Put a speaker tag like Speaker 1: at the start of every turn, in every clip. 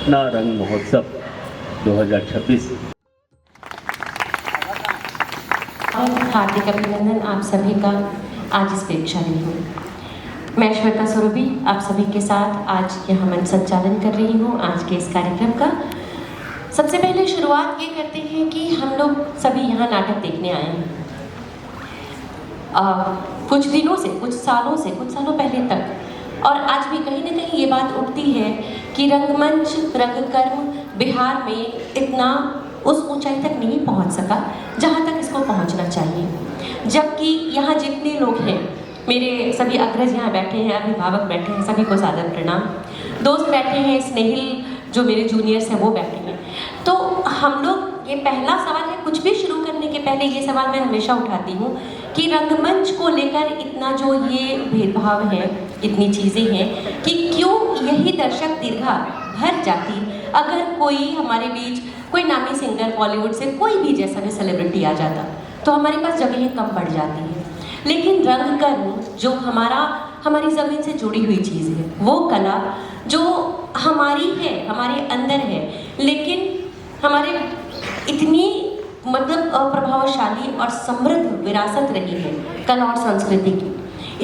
Speaker 1: पटना रंग महोत्सव 2026।
Speaker 2: हार्दिक अभिनंदन आप सभी का आज इस परीक्षा में हूँ। मैं श्वेता स्वरूपी आप सभी के साथ आज यहाँ मंच संचालन कर रही हूँ आज के इस कार्यक्रम का। सबसे पहले शुरुआत ये करते हैं कि हम लोग सभी यहाँ नाटक देखने आए हैं। कुछ दिनों से, कुछ सालों पहले तक, और आज भी कहीं ना कहीं ये बात उठती है कि रंगमंच, रंगकर्म बिहार में इतना उस ऊंचाई तक नहीं पहुंच सका जहां तक इसको पहुंचना चाहिए। जबकि यहाँ जितने लोग हैं, मेरे सभी अग्रज यहाँ बैठे हैं, अभिभावक बैठे हैं, सभी को सादर प्रणाम। दोस्त बैठे हैं, स्नेहिल जो मेरे जूनियर्स हैं वो बैठे हैं। तो हम लोग, ये पहला सवाल है, कुछ भी शुरू करने के पहले ये सवाल मैं हमेशा उठाती हूँ कि रंगमंच को लेकर इतना जो ये भेदभाव है, इतनी चीज़ें हैं कि क्यों यही दर्शक दीर्घा भर जाती अगर कोई हमारे बीच कोई नामी सिंगर बॉलीवुड से कोई भी जैसा भी सेलिब्रिटी आ जाता तो हमारे पास जगहें कम पड़ जाती हैं। लेकिन रंगकर्म जो हमारी ज़मीन से जुड़ी हुई चीज़ है, वो कला जो हमारी है, हमारे अंदर है, लेकिन हमारे इतनी प्रभावशाली और समृद्ध विरासत रही है कला और संस्कृति की,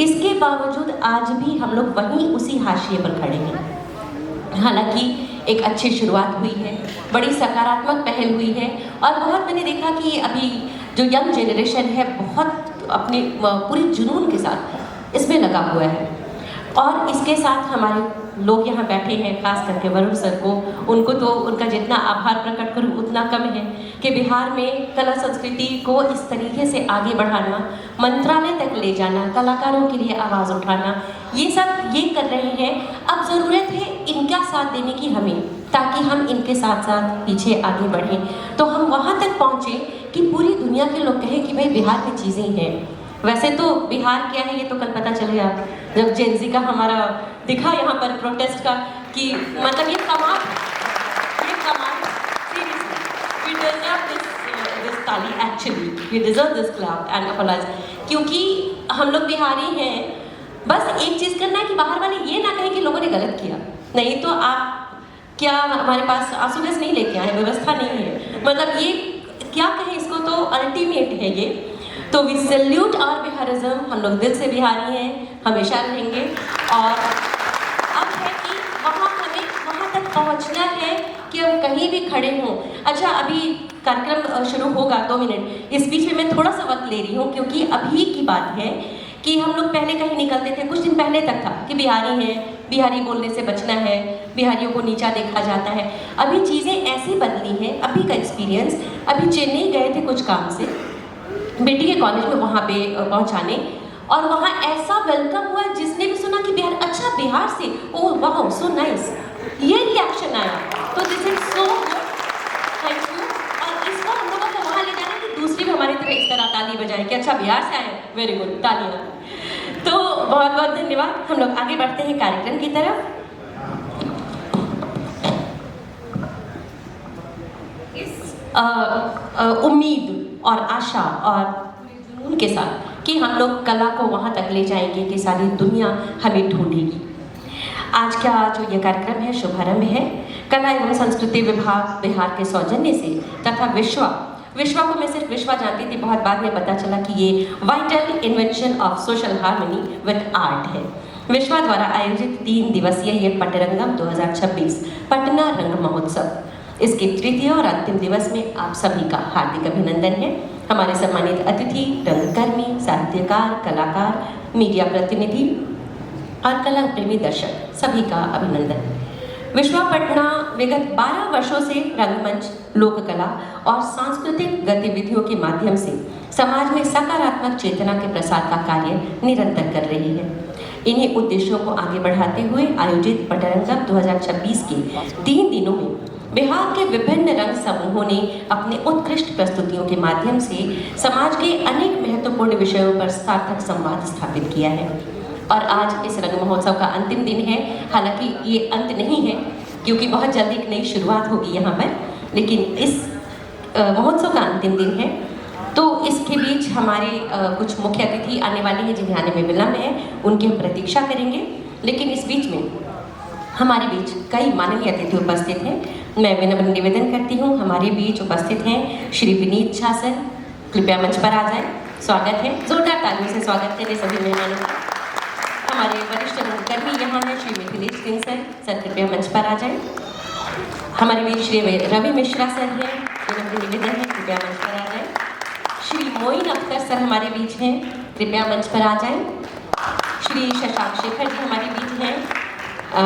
Speaker 2: इसके बावजूद आज भी हम लोग वहीं उसी हाशिए पर खड़े हैं। हालांकि एक अच्छी शुरुआत हुई है, बड़ी सकारात्मक पहल हुई है, और बहुत मैंने देखा कि अभी जो यंग जनरेशन है बहुत अपने पूरी जुनून के साथ इसमें लगा हुआ है। और इसके साथ हमारे लोग यहाँ बैठे हैं, खास करके वरुण सर को, उनको तो उनका जितना आभार प्रकट करूँ उतना कम है कि बिहार में कला संस्कृति को इस तरीके से आगे बढ़ाना, मंत्रालय तक ले जाना, कलाकारों के लिए आवाज़ उठाना, ये सब ये कर रहे हैं। अब ज़रूरत है इनका साथ देने की हमें, ताकि हम इनके साथ साथ पीछे आगे बढ़ें, तो हम वहाँ तक पहुँचें कि पूरी दुनिया के लोग कहें कि भाई बिहार में चीज़ें हैं। वैसे तो बिहार क्या है ये तो कल पता चलेगा जब जेनजी का हमारा दिखा यहाँ पर प्रोटेस्ट का, कि मतलब ये कमाल सीरियसली, we deserve this ताली actually, we deserve this clap and applause, क्योंकि हम लोग बिहारी हैं। बस एक चीज़ करना है कि बाहर वाले ये ना कहें कि लोगों ने गलत किया, नहीं तो आप क्या हमारे पास आंसू गैस नहीं लेके आए, व्यवस्था नहीं है, मतलब ये क्या कहें इसको, तो अल्टीमेट है ये। तो वी सैल्यूट आवर बिहारिज्म, हम लोग दिल से बिहारी हैं, हमेशा रहेंगे। और अब है कि वहाँ तक पहुँचना है कि हम कहीं भी खड़े हों। अच्छा, अभी कार्यक्रम शुरू होगा 2 मिनट, इस बीच में मैं थोड़ा सा वक्त ले रही हूँ क्योंकि अभी की बात है कि हम लोग पहले कहीं निकलते थे, कुछ दिन पहले तक था कि बिहारी हैं, बिहारी बोलने से बचना है, बिहारियों को नीचा देखा जाता है। अभी चीज़ें ऐसी बदली हैं, अभी का एक्सपीरियंस, अभी चेन्नई गए थे कुछ काम से बेटी के कॉलेज में, वहाँ पे पहुँचाने, और वहाँ ऐसा वेलकम हुआ, जिसने भी सुना कि बिहार, अच्छा बिहार से, ओह वाह सो नाइस, ये रिएक्शन आया। तो this is so good, thank you. और इसको हम लोगों को वहाँ ले जाना कि दूसरी भी हमारी तरह इस तरह ताली बजाएं कि अच्छा बिहार से आए, वेरी गुड, तालियाँ। तो बहुत बहुत धन्यवाद। हम लोग आगे बढ़ते हैं कार्यक्रम की तरफ। इस उम्मीद और आशा और जुनून के साथ कि हम लोग कला को वहाँ तक ले जाएंगे कि सारी दुनिया हमें ढूंढेगी। आज का जो ये कार्यक्रम है, शुभारंभ है कला एवं संस्कृति विभाग बिहार के सौजन्य से तथा विश्वा को मैं सिर्फ विश्वा जानती थी, बहुत बाद में पता चला कि ये vital invention of social harmony with art है। विश्वा द्वारा आयोजित 3 दिवसीय ये पटरंगम 2026 पटना रंग महोत्सव, इसके तृतीय और अंतिम दिवस में आप सभी का हार्दिक अभिनंदन है। हमारे सम्मानित अतिथि, रंगकर्मी, साहित्यकार, कलाकार, मीडिया प्रतिनिधि और कला प्रेमी दर्शक सभी का अभिनंदन। विश्वा पटना विगत 12 वर्षों से रंगमंच, लोककला और सांस्कृतिक गतिविधियों के माध्यम से समाज में सकारात्मक चेतना के प्रसार का कार्य निरंतर कर रही है। इन्हीं उद्देश्यों को आगे बढ़ाते हुए आयोजित पटरंगम 2026 के 3 दिनों में बिहार के विभिन्न रंग समूहों ने अपने उत्कृष्ट प्रस्तुतियों के माध्यम से समाज के अनेक महत्वपूर्ण विषयों पर सार्थक संवाद स्थापित किया है। और आज इस रंग महोत्सव का अंतिम दिन है। हालांकि ये अंत नहीं है क्योंकि बहुत जल्दी एक नई शुरुआत होगी यहाँ पर, लेकिन इस महोत्सव का अंतिम दिन है। तो इसके बीच हमारे कुछ मुख्य अतिथि आने वाले हैं जिन्हें आने में विलम्ब है, उनकी हम प्रतीक्षा करेंगे। लेकिन इस बीच में हमारे बीच कई माननीय अतिथि उपस्थित हैं। मैं विनम्र निवेदन करती हूँ, हमारे बीच उपस्थित हैं श्री विनीत झा सर, कृपया मंच पर आ जाएं। स्वागत है, जोरदार तालियों से स्वागत करें सभी मेहमानों का। हमारे वरिष्ठ रंगकर्मी यहाँ हैं श्री मिथिलेश सिंह सर, सर कृपया मंच पर आ जाएं। हमारे बीच श्री रवि मिश्रा सर हैं, विनम्र निवेदन है कृपया मंच पर आ जाएं। श्री मोइन अख्तर सर हमारे बीच हैं, कृपया मंच पर आ जाएं। श्री शशांक शेखर जी हमारे बीच हैं,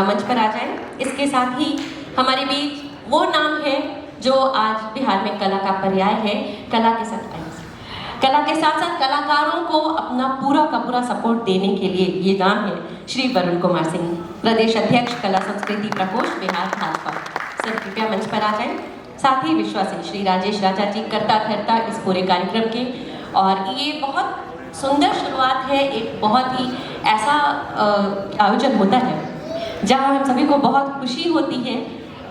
Speaker 2: मंच पर आ जाएं। इसके साथ ही हमारे बीच वो नाम है जो आज बिहार में कला का पर्याय है। कला के साथ साथ कलाकारों को अपना पूरा का पूरा सपोर्ट देने के लिए ये नाम है श्री वरुण कुमार सिंह, प्रदेश अध्यक्ष कला संस्कृति प्रकोष्ठ बिहार भाजपा। सर कृपया मंच पर आ जाएं। साथ ही विश्वासी श्री राजेश राजा जी करता धरता इस पूरे कार्यक्रम के, और ये बहुत सुंदर शुरुआत है। एक बहुत ही ऐसा आयोजन होता है जहाँ हम सभी को बहुत खुशी होती है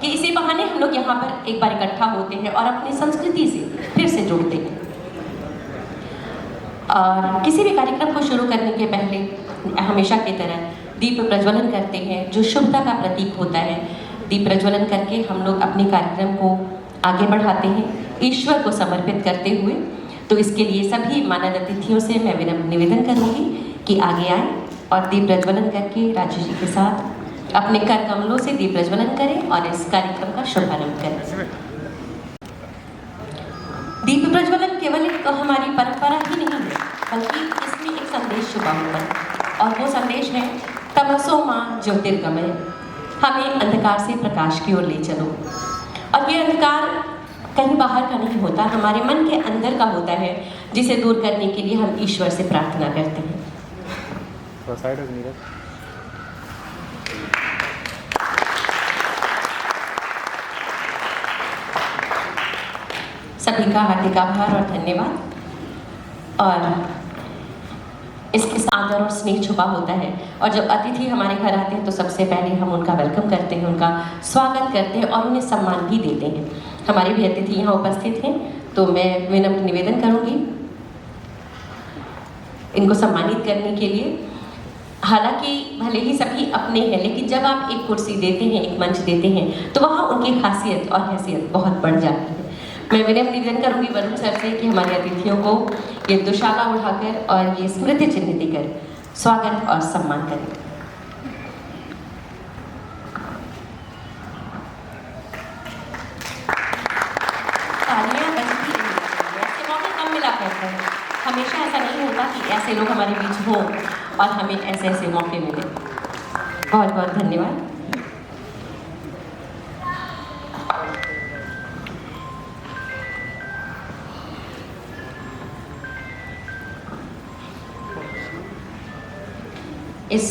Speaker 2: कि इसी बहाने हम लोग यहाँ पर एक बार इकट्ठा होते हैं और अपनी संस्कृति से फिर से जुड़ते हैं। और किसी भी कार्यक्रम को शुरू करने के पहले हमेशा की तरह दीप प्रज्वलन करते हैं, जो शुभता का प्रतीक होता है। दीप प्रज्वलन करके हम लोग अपने कार्यक्रम को आगे बढ़ाते हैं ईश्वर को समर्पित करते हुए। तो इसके लिए सभी मानद अतिथियों से मैं विनम्र निवेदन करूंगी कि आगे आए और दीप प्रज्वलन करके राजेश जी के साथ अपने कर कमलों से दीप प्रज्वलन करें और इस कार्यक्रम का शुभारंभ करें। दीप प्रज्वलन केवल एक हमारी परंपरा ही नहीं है, बल्कि इसमें एक संदेश छुपा हुआ है, और वो संदेश है तमसो मां ज्योतिर्गमय, हमें अंधकार से प्रकाश की ओर ले चलो। और ये अंधकार कहीं बाहर का नहीं होता, हमारे मन के अंदर का होता है, जिसे दूर करने के लिए हम ईश्वर से प्रार्थना करते हैं। सभी का हार्दिक आभार और धन्यवाद। और इसके आदर और स्नेह छुपा होता है, और जब अतिथि हमारे घर आते हैं तो सबसे पहले हम उनका वेलकम करते हैं, उनका स्वागत करते हैं और उन्हें सम्मान भी देते हैं। हमारे भी अतिथि यहाँ उपस्थित हैं, तो मैं विनम्र निवेदन करूँगी इनको सम्मानित करने के लिए। हालांकि भले ही सभी अपने हैं, लेकिन जब आप एक कुर्सी देते हैं, एक मंच देते हैं, तो वहाँ उनकी खासियत और हैसियत बहुत बढ़ जाती है। मैं विनम्र निवेदन करूंगी वरुण सर से कि हमारे अतिथियों को ये दुशाला उठाकर और ये स्मृति चिन्ह देकर स्वागत और सम्मान करें। तालियां बजती रही, ऐसे मौके कम मिला करते हैं। हमेशा ऐसा नहीं होता कि ऐसे लोग हमारे बीच हों और हमें ऐसे ऐसे मौके मिले। बहुत बहुत धन्यवाद। इस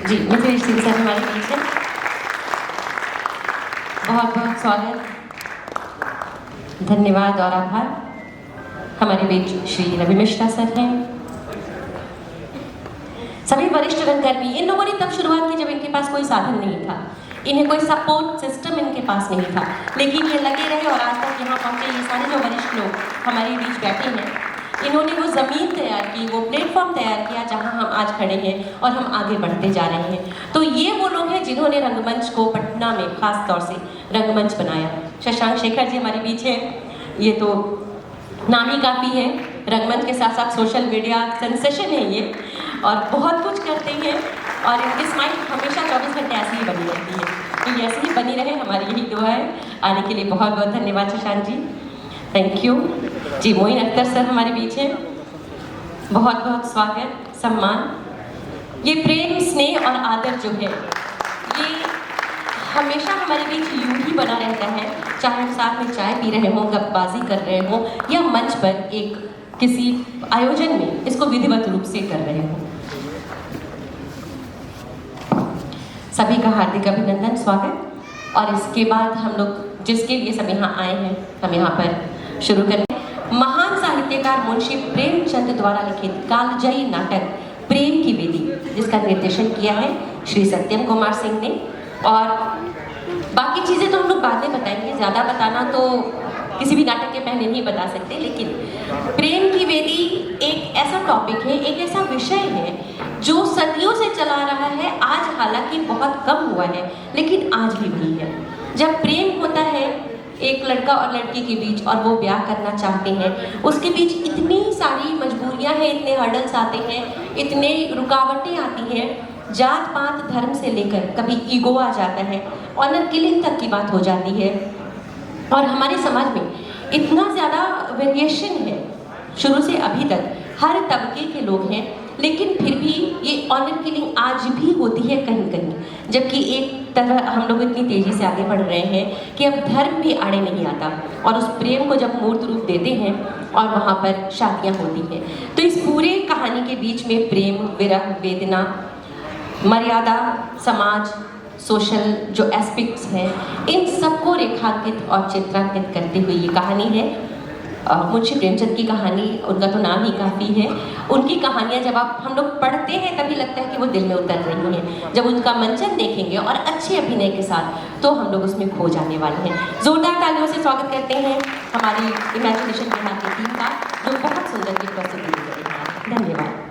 Speaker 2: जी मिथिलेश सिंह सर हमारे बीच हैं, बहुत बहुत स्वागत, धन्यवाद और आभार। हमारे बीच श्री रवि मिश्रा सर हैं, सभी वरिष्ठ रंगकर्मी। इन लोगों ने तब शुरुआत की जब इनके पास कोई साधन नहीं था, इन्हें कोई सपोर्ट सिस्टम इनके पास नहीं था, लेकिन ये लगे रहे और आज तक यहाँ पहुँचे। ये सारे जो वरिष्ठ लोग हमारे बीच बैठे हैं, इन्होंने वो ज़मीन तैयार की, वो प्लेटफॉर्म तैयार किया जहां हम आज खड़े हैं और हम आगे बढ़ते जा रहे हैं। तो ये वो लोग हैं जिन्होंने रंगमंच को पटना में खास तौर से रंगमंच बनाया। शशांक शेखर जी हमारे बीच हैं, ये तो नाम ही काफ़ी है, रंगमंच के साथ साथ सोशल मीडिया सेंसेशन है ये, और बहुत कुछ करते हैं, और इनकी स्माइल हमेशा 24 घंटे ऐसी ही बनी रहती है। तो ये ऐसे ही बनी रहे, हमारी यही दुआ है। आने के लिए बहुत बहुत धन्यवाद Shashank ji, thank you ji. Moin Akhtar sir हमारे बीच हैं, बहुत बहुत स्वागत, सम्मान। ये प्रेम, स्नेह और आदर जो है, ये हमेशा हमारे बीच यूं ही बना रहता है, चाहे हम साथ में चाय पी रहे हों, गपबाजी कर रहे हों, या मंच पर एक किसी आयोजन में इसको विधिवत रूप से कर रहे हों। सभी का हार्दिक अभिनंदन, स्वागत। और इसके बाद हम लोग जिसके लिए सब यहाँ आए हैं, हम यहाँ पर शुरू करें। महान साहित्यकार मुंशी प्रेमचंद द्वारा लिखित कालजयी नाटक प्रेम की वेदी, जिसका निर्देशन किया है श्री सत्यम कुमार सिंह ने। और बाकी चीज़ें तो हम लोग बाद में बताएंगे, ज़्यादा बताना तो किसी भी नाटक के पहले नहीं बता सकते, लेकिन प्रेम की वेदी एक ऐसा टॉपिक है, एक ऐसा विषय है जो सदियों से चला रहा है। आज हालांकि बहुत कम हुआ है, लेकिन आज भी वही है। जब प्रेम होता है एक लड़का और लड़की के बीच और वो ब्याह करना चाहते हैं, उसके बीच इतनी सारी मजबूरियां हैं, इतने हर्डल्स आते हैं, इतने रुकावटें आती हैं, जात पात धर्म से लेकर कभी ईगो आ जाता है, ऑनर किलिंग तक की बात हो जाती है। और हमारे समाज में इतना ज़्यादा वेरिएशन है, शुरू से अभी तक हर तबके के लोग हैं, लेकिन फिर भी ये ऑनर किलिंग आज भी होती है कहीं कहीं। जबकि एक तरह हम लोग इतनी तेज़ी से आगे बढ़ रहे हैं कि अब धर्म भी आड़े नहीं आता, और उस प्रेम को जब मूर्त रूप देते हैं और वहाँ पर शादियाँ होती हैं, तो इस पूरे कहानी के बीच में प्रेम, विरह, वेदना, मर्यादा, समाज, सोशल जो एस्पेक्ट्स हैं, इन सबको रेखांकित और चित्रांकित करते हुए ये कहानी है। मुंशी प्रेमचंद की कहानी, उनका तो नाम ही काफ़ी है। उनकी कहानियाँ जब हम लोग पढ़ते हैं तभी लगता है कि वो दिल में उतर रही हैं। जब उनका मंचन देखेंगे और अच्छे अभिनय के साथ, तो हम लोग उसमें खो जाने वाले हैं। जोरदार तालियों से स्वागत करते हैं हमारी इमेजिनेशन बिहार की टीम का, जो बहुत सुंदर की प्रस्तुति दे रही है। धन्यवाद।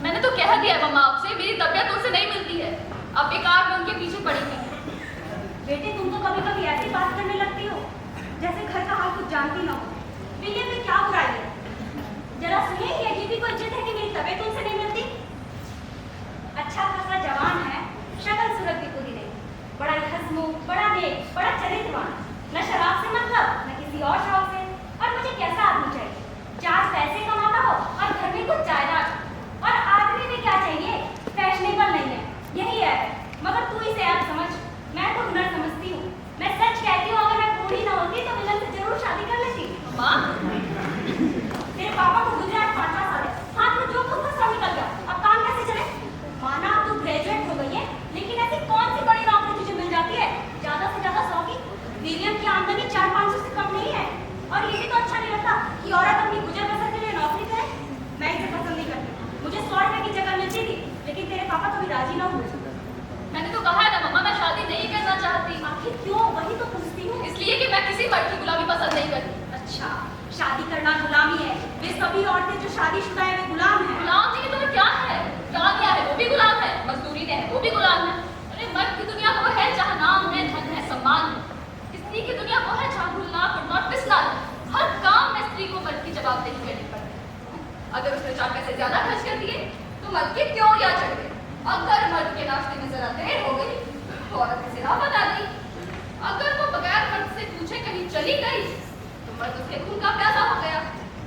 Speaker 3: मैंने तो कह दिया मम्मा आपसे, मेरी तबीयत उनसे नहीं मिलती है। अब बेकार में उनके पीछे पड़ी थी।
Speaker 4: बेटे तुम तो कभी कभी ऐसी बात करने लगती हो जैसे घर का हाल कुछ जानती ना हो। विलियम में क्या बुराई है? जरा सुनिए, ये अजीब ही कोई जिद है कि मेरी तबीयत उनसे नहीं मिलती। अच्छा खासा जवान है, शक्ल सूरत भी पूरी नहीं, बड़ा ही हंसमुख, बड़ा नेक, बड़ा चरित्रवान, न शराब से मतलब न किसी और शौक से। और मुझे कैसा आदमी चाहिए? 4 पैसे कमाता हो और घर में कुछ जायदाद। और आदमी में क्या चाहिए? फैशनेबल नहीं है, यही है। मगर तू इसे आप समझ, मैं तो हुनर समझती हूँ। मैं सच कहती हूँ, अगर मैं बूढ़ी ना होती तो मिलन से जरूर शादी कर लेती।
Speaker 3: माँ,
Speaker 4: तेरे पापा को गुजरात 5 साल है, हाथ में जो खुद का सब निकल गया, अब काम कैसे चले? माना तू ग्रेजुएट हो गई है, लेकिन ऐसी कौन सी बड़ी नौकरी तुझे मिल जाती है ज्यादा से ज्यादा 100 की? विलियम की आमदनी 400-500 से कम नहीं है। और ये भी तो अच्छा नहीं लगता कि औरत अपनी गुजर बसर के लिए नौकरी करे। मैं इसे पसंद नहीं करती। मुझे 100 रुपए की जगह मिलती थी, लेकिन तेरे पापा कभी राजी ना हुए।
Speaker 3: मैंने तो कहा है ना मम्मा, मैं शादी नहीं करना चाहती।
Speaker 4: आखिर क्यों? वही तो पूछती हूँ।
Speaker 3: इसलिए कि मैं किसी मर्द की गुलामी पसंद नहीं करती।
Speaker 4: अच्छा, शादी करना गुलामी है? वे सभी औरतें जो शादीशुदा है वे गुलाम है।
Speaker 3: गुलाम नहीं तो क्या है? क्या है वो भी गुलाम है, मजदूरी है वो भी गुलाम है। अरे मर्द की दुनिया वो है जहाँ नाम है, धन है, सम्मान है। स्त्री की दुनिया वो है जहाँ भूलना, पड़ना, पिसना, हर काम में स्त्री को मर्द की जवाबदेही करनी पड़ती है। अगर उसने 4 पैसे ज्यादा खर्च कर दिए तो मर्द के क्यों या चढ़ गए। अगर मर्द के नाश्ते में जरा देर हो गई औरत की सिराफत आ गई। अगर वो बगैर मर्द से पूछे कहीं चली गई तो मर्द उसके खून का प्यासा हो गया।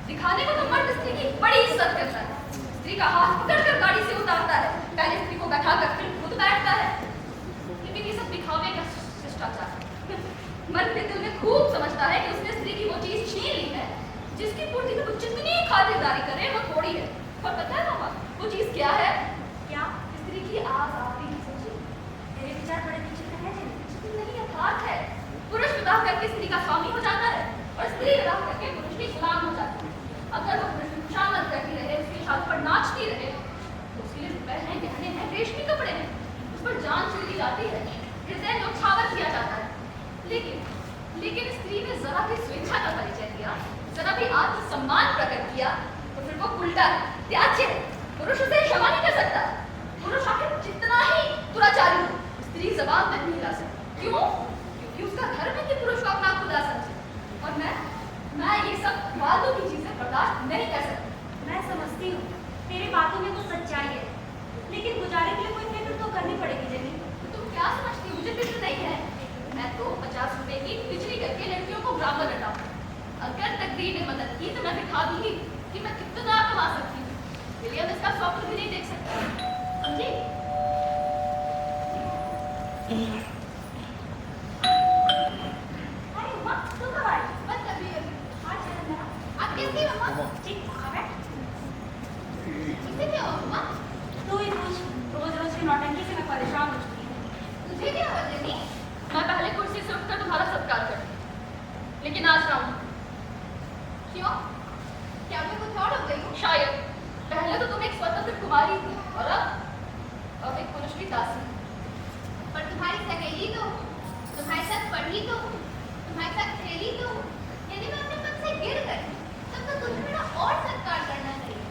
Speaker 3: दिखाने को तो मर्द स्त्री की बड़ी इज्जत करता है, स्त्री का हाथ पकड़कर गाड़ी से उतारता है, पहले स्त्री को बैठाकर फिर खुद बैठता है। लेकिन ये सब दिखावे का शिष्टाचार है। मर्द के दिल में खूब समझता है कि उसने स्त्री की वो चीज छीन ली है जिसकी पूर्ति में वो जितनी खातिरदारी करे वो थोड़ी है। और पता है मामा वो चीज क्या है?
Speaker 4: क्या?
Speaker 3: स्त्री की आजादी की सोची।
Speaker 4: तेरे विचार बड़े विचित्र हैं जिन।
Speaker 3: नहीं यथार्थ है। पुरुष विवाह करके स्त्री का स्वामी हो जाता है और स्त्री विवाह करके पुरुष की गुलाम हो जाती है। अगर वो पुरुष की खुशामद करती रहे, उसकी शादी पर नाचती रहे तो उसके लिए रुपए हैं, गहने हैं, रेशमी कपड़े हैं, उस पर जान छिड़की जाती है, हृदय न्यौछावर किया जाता है। लेकिन स्त्री ने जरा भी स्वेच्छा का परिचय दिया, जरा भी आत्मसम्मान प्रकट किया तो फिर वो उल्टा है, त्याज्य है। पुरुष उसे क्षमा नहीं कर सकता। पुरुष आखिर जितना ही दुराचारी हो, स्त्री जबान तक नहीं ला सकती। क्यों? क्योंकि उसका धर्म है कि पुरुष को अपना खुदा समझे। और मैं ये सब फालतू की चीजें बर्दाश्त नहीं कर सकती।
Speaker 4: मैं समझती हूँ तेरी बातों में कुछ सच्चाई है, लेकिन गुजारे के लिए कोई फिक्र तो करनी पड़ेगी जेनी।
Speaker 3: तो तुम क्या समझती हो मुझे फिक्र नहीं है? मैं तो 50 रुपए की बिजली करके लड़कियों को ब्राह्मण रटाऊँ। अगर तकदीर ने मदद की तो मैं दिखा दूंगी कि मैं कितना कमा सकती हूँ। विलियम इसका स्वप्न भी नहीं देख सकता, समझी?
Speaker 4: अरे उमा, तू कब आई?
Speaker 3: बस अभी
Speaker 4: हाँ चल मेरा।
Speaker 3: आप कैसी हो मम्मा?
Speaker 4: ठीक, आ बैठ।
Speaker 3: इसे क्या हो मम्मा?
Speaker 4: तू ही पूछ, रोज की नौटंकी से मैं परेशान हो चुकी हूँ।
Speaker 3: तुझे क्या हो जेनी? मैं पहले कुर्सी से उठकर तुम्हारा सत्कार करती, लेकिन आज राउंड। क्यों? क्या मैं कुछ और हो गई हूँ? शायद। पहले तो तुम एक स्वतंत्र कुमारी थी और अब एक पुरुष की दासी। पर तुम्हारी सहेली तो, तुम्हारे साथ पढ़ी तो, तुम्हारे साथ खेली तो, यदि मैं अपने पद से गिर गई तब तो तुम्हें मेरा और सत्कार करना चाहिए,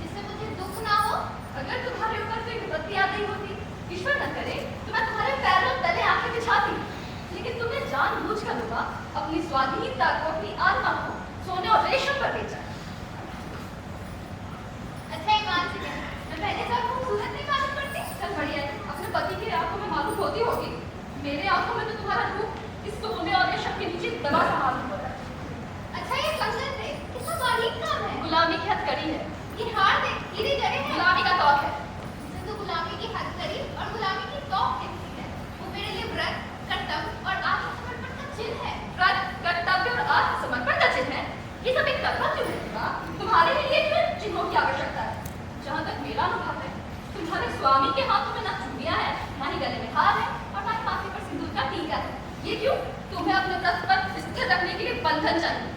Speaker 3: जिससे मुझे दुख ना हो। अगर तुम्हारे ऊपर कोई विपत्ति आ गई होती, ईश्वर न करे, तो मैं तुम्हारे पैरों तले आंखें बिछाती। लेकिन तुमने जानबूझकर हुआ अपनी स्वाधीनता को, अपनी आत्मा को सोने और रेशम पर बेचा। अच्छा एक बात है, मैं पहले से खूबसूरत नहीं मालूम पड़ती? चल बढ़िया है, अपने पति की आंखों में मालूम होती होगी, मेरे आंखों में तो तुम्हारा रूप इस सोने और रेशम के नीचे दबा सा मालूम होता है। अच्छा ये कंगन थे, कितना बारीक काम है। गुलामी की हथकड़ी है। ये हार दे, हीरे जड़े हैं। गुलामी का तौक है। इसे तो गुलामी की हथकड़ी और गुलामी की तौक कहती है। वो मेरे लिए व्रत, कर्तव्य और आत्मसमर्पण का चिन्ह है। व्रत, कर्तव्य और आत्मसमर्पण का चिन्ह है। ये सब एक तरफा क्यों है? तुम्हारे लिए क्यों चिन्हों की आवश्यकता है? जहाँ तक मेरा अनुभव है, तुम्हारे स्वामी के हाथों में ना चूड़ियां हैं, ना ही गले में हार है और ना ही माथे पर सिंदूर का टीका है। ये क्यों? तुम्हें अपने व्रत पर स्थिर रखने के लिए बंधन चाहिए।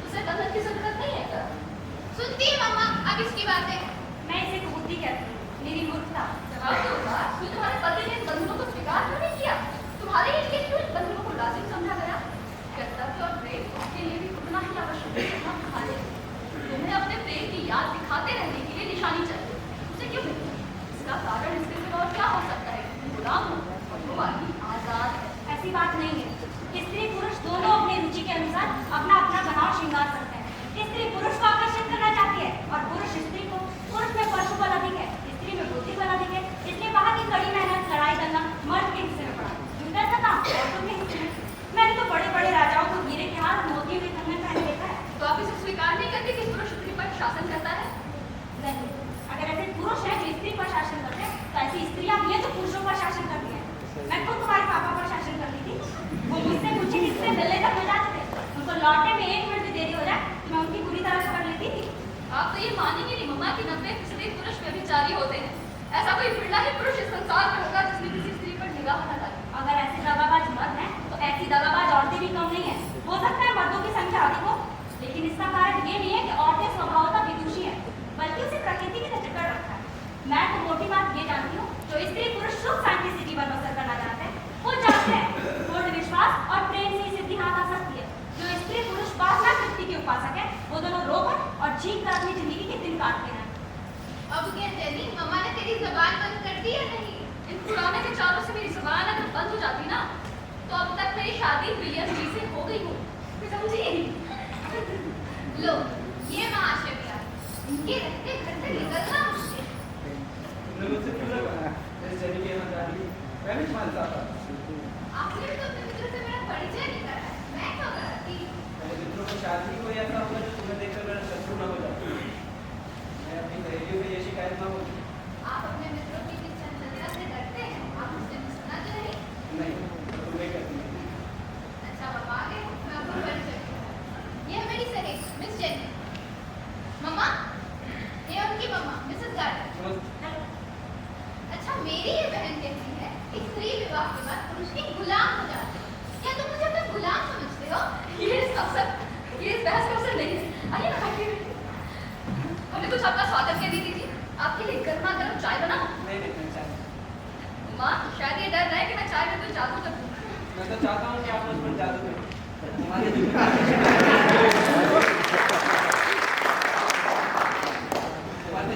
Speaker 3: उसे बंधन की जरूरत नहीं है क्या? सुनती है मामा अब इसकी बातें?
Speaker 4: मैं इसे बुद्धि कहती हूँ, मेरी मूर्खता।
Speaker 3: जवाब दो बात, तुम्हारे पति ने इन बंधनों को स्वीकार क्यों नहीं किया? तुम्हारे लिए क्यों इन बंधनों को लाजिम समझा गया? कर्तव्य और प्रेम उसके लिए भी उतना ही आवश्यक है जितना तुम्हारे लिए। तुम्हें अपने प्रेम की याद दिखाते रहने के लिए निशानी चाहिए, उसे क्यों मिलती? इसका कारण इसके सिवा और क्या हो सकता है? तुम गुलाम हो और वो आदमी आजाद है।
Speaker 4: ऐसी बात नहीं है। स्त्री पुरुष दोनों अपनी रुचि के अनुसार अपना अपना बनाव श्रृंगार करते हैं। स्त्री पुरुष को आकर्षित करना चाहती है और पुरुष स्त्री को। पुरुष में पशु बल अधिक है, स्त्री में बुद्धि बल अधिक है। इसलिए वहाँ की कड़ी मेहनत, लड़ाई करना मर्द के हिस्से में पड़ा, झूठा सा काम औरतों के हिस्से में। मैंने तो बड़े बड़े राजाओं को हीरे के हार, मोती हुए कंगन पहने देखा है।
Speaker 3: तो आप इसे स्वीकार नहीं करते कि पुरुष स्त्री पर शासन करता है?
Speaker 4: नहीं, अगर ऐसे पुरुष हैं जो स्त्री पर शासन करते हैं तो ऐसी स्त्रियां भी हैं जो पुरुषों पर शासन करती हैं। मैं खुद तुम्हारे पापा पर शासन करती थी। वो मुझसे पूछे किससे मिलने तक हो जाते थे, उनको लौटने में 1 मिनट भी देरी हो जाए तो मैं उनकी बुरी तरह से कर लेती थी।
Speaker 3: आप तो ये मानेंगे नहीं मम्मा कि 90% पुरुष व्यभिचारी होते हैं। ऐसा कोई बिरला ही पुरुष इस संसार में होगा जिसने किसी स्त्री पर निगाह न डाली।
Speaker 4: अगर ऐसे दगाबाज मर्द हैं तो ऐसी दगाबाज औरतें भी कम नहीं है। हो सकता है मर्दों की संख्या अधिक हो, लेकिन इसका कारण ये नहीं है कि औरतें स्वभावतः विदुषी हैं, बल्कि उसे प्रकृति ने जकड़ रखा है। मैं तो मोटी बात ये जानती हूँ, जो स्त्री पुरुष सुख शांति से जीवन बसर करना चाहते हैं वो जानते हैं पूर्ण विश्वास और प्रेम से सिद्धि हाथ आ सकती है। जो स्त्री पुरुष वासना शक्ति के उपासक है वो दोनों रोकर और चीख कर अपनी जिंदगी के दिन काटते हैं।
Speaker 3: अब क्या जेनी, मम्मा ने तेरी जबान बंद कर दी है नहीं? इन पुराने विचारों से मेरी जबान अगर बंद हो जाती ना तो अब तक मेरी शादी विलियम जी से हो गई हो। समझी? लो ये महाशय प्यार, इनके रहते घर से निकलना मुश्किल।
Speaker 5: मैं भी तुम्हारे साथ आता।
Speaker 3: आपने भी तो अपने मित्र से मेरा परिचय नहीं कराया, मैं क्यों कराती?
Speaker 5: मेरे मित्रों को शादी कोई ऐसा होगा जो तुम्हें देखकर मेरा शत्रु न हो जाए। मैं अपनी सहेलियों को ये शिकायत ना होगी।
Speaker 3: आप अपने मित्रों की किस चंचलता से डरते हैं? आप उससे मिलना तो नहीं?
Speaker 5: नहीं, तुम्हें कहती है।
Speaker 3: अच्छा पापा आ गए, मैं आपको परिचय दूंगा। ये है मेरी सहेली मिस जेनी। मम्मा, ये उनकी मम्मा मिसेस गार्डन। अच्छा मेरी ये बहन कहती है कि स्त्री विवाह के बाद पुरुष की गुलाम हो जाती है। क्या तुम मुझे अपना गुलाम समझते हो? ये इस बहस का अवसर नहीं है। आइए ना खाइए। हमने कुछ आपका स्वागत के लिए दीजिए। आपके लिए गर्मा गर्म चाय बनाऊं?
Speaker 5: नहीं देखना चाहती।
Speaker 3: माँ शायद ये डर रहा है कि मैं चाय में कोई जादू कर दूं।
Speaker 5: मैं तो चाहता हूँ कि आप मुझ पर जादू करें। तुम्हारे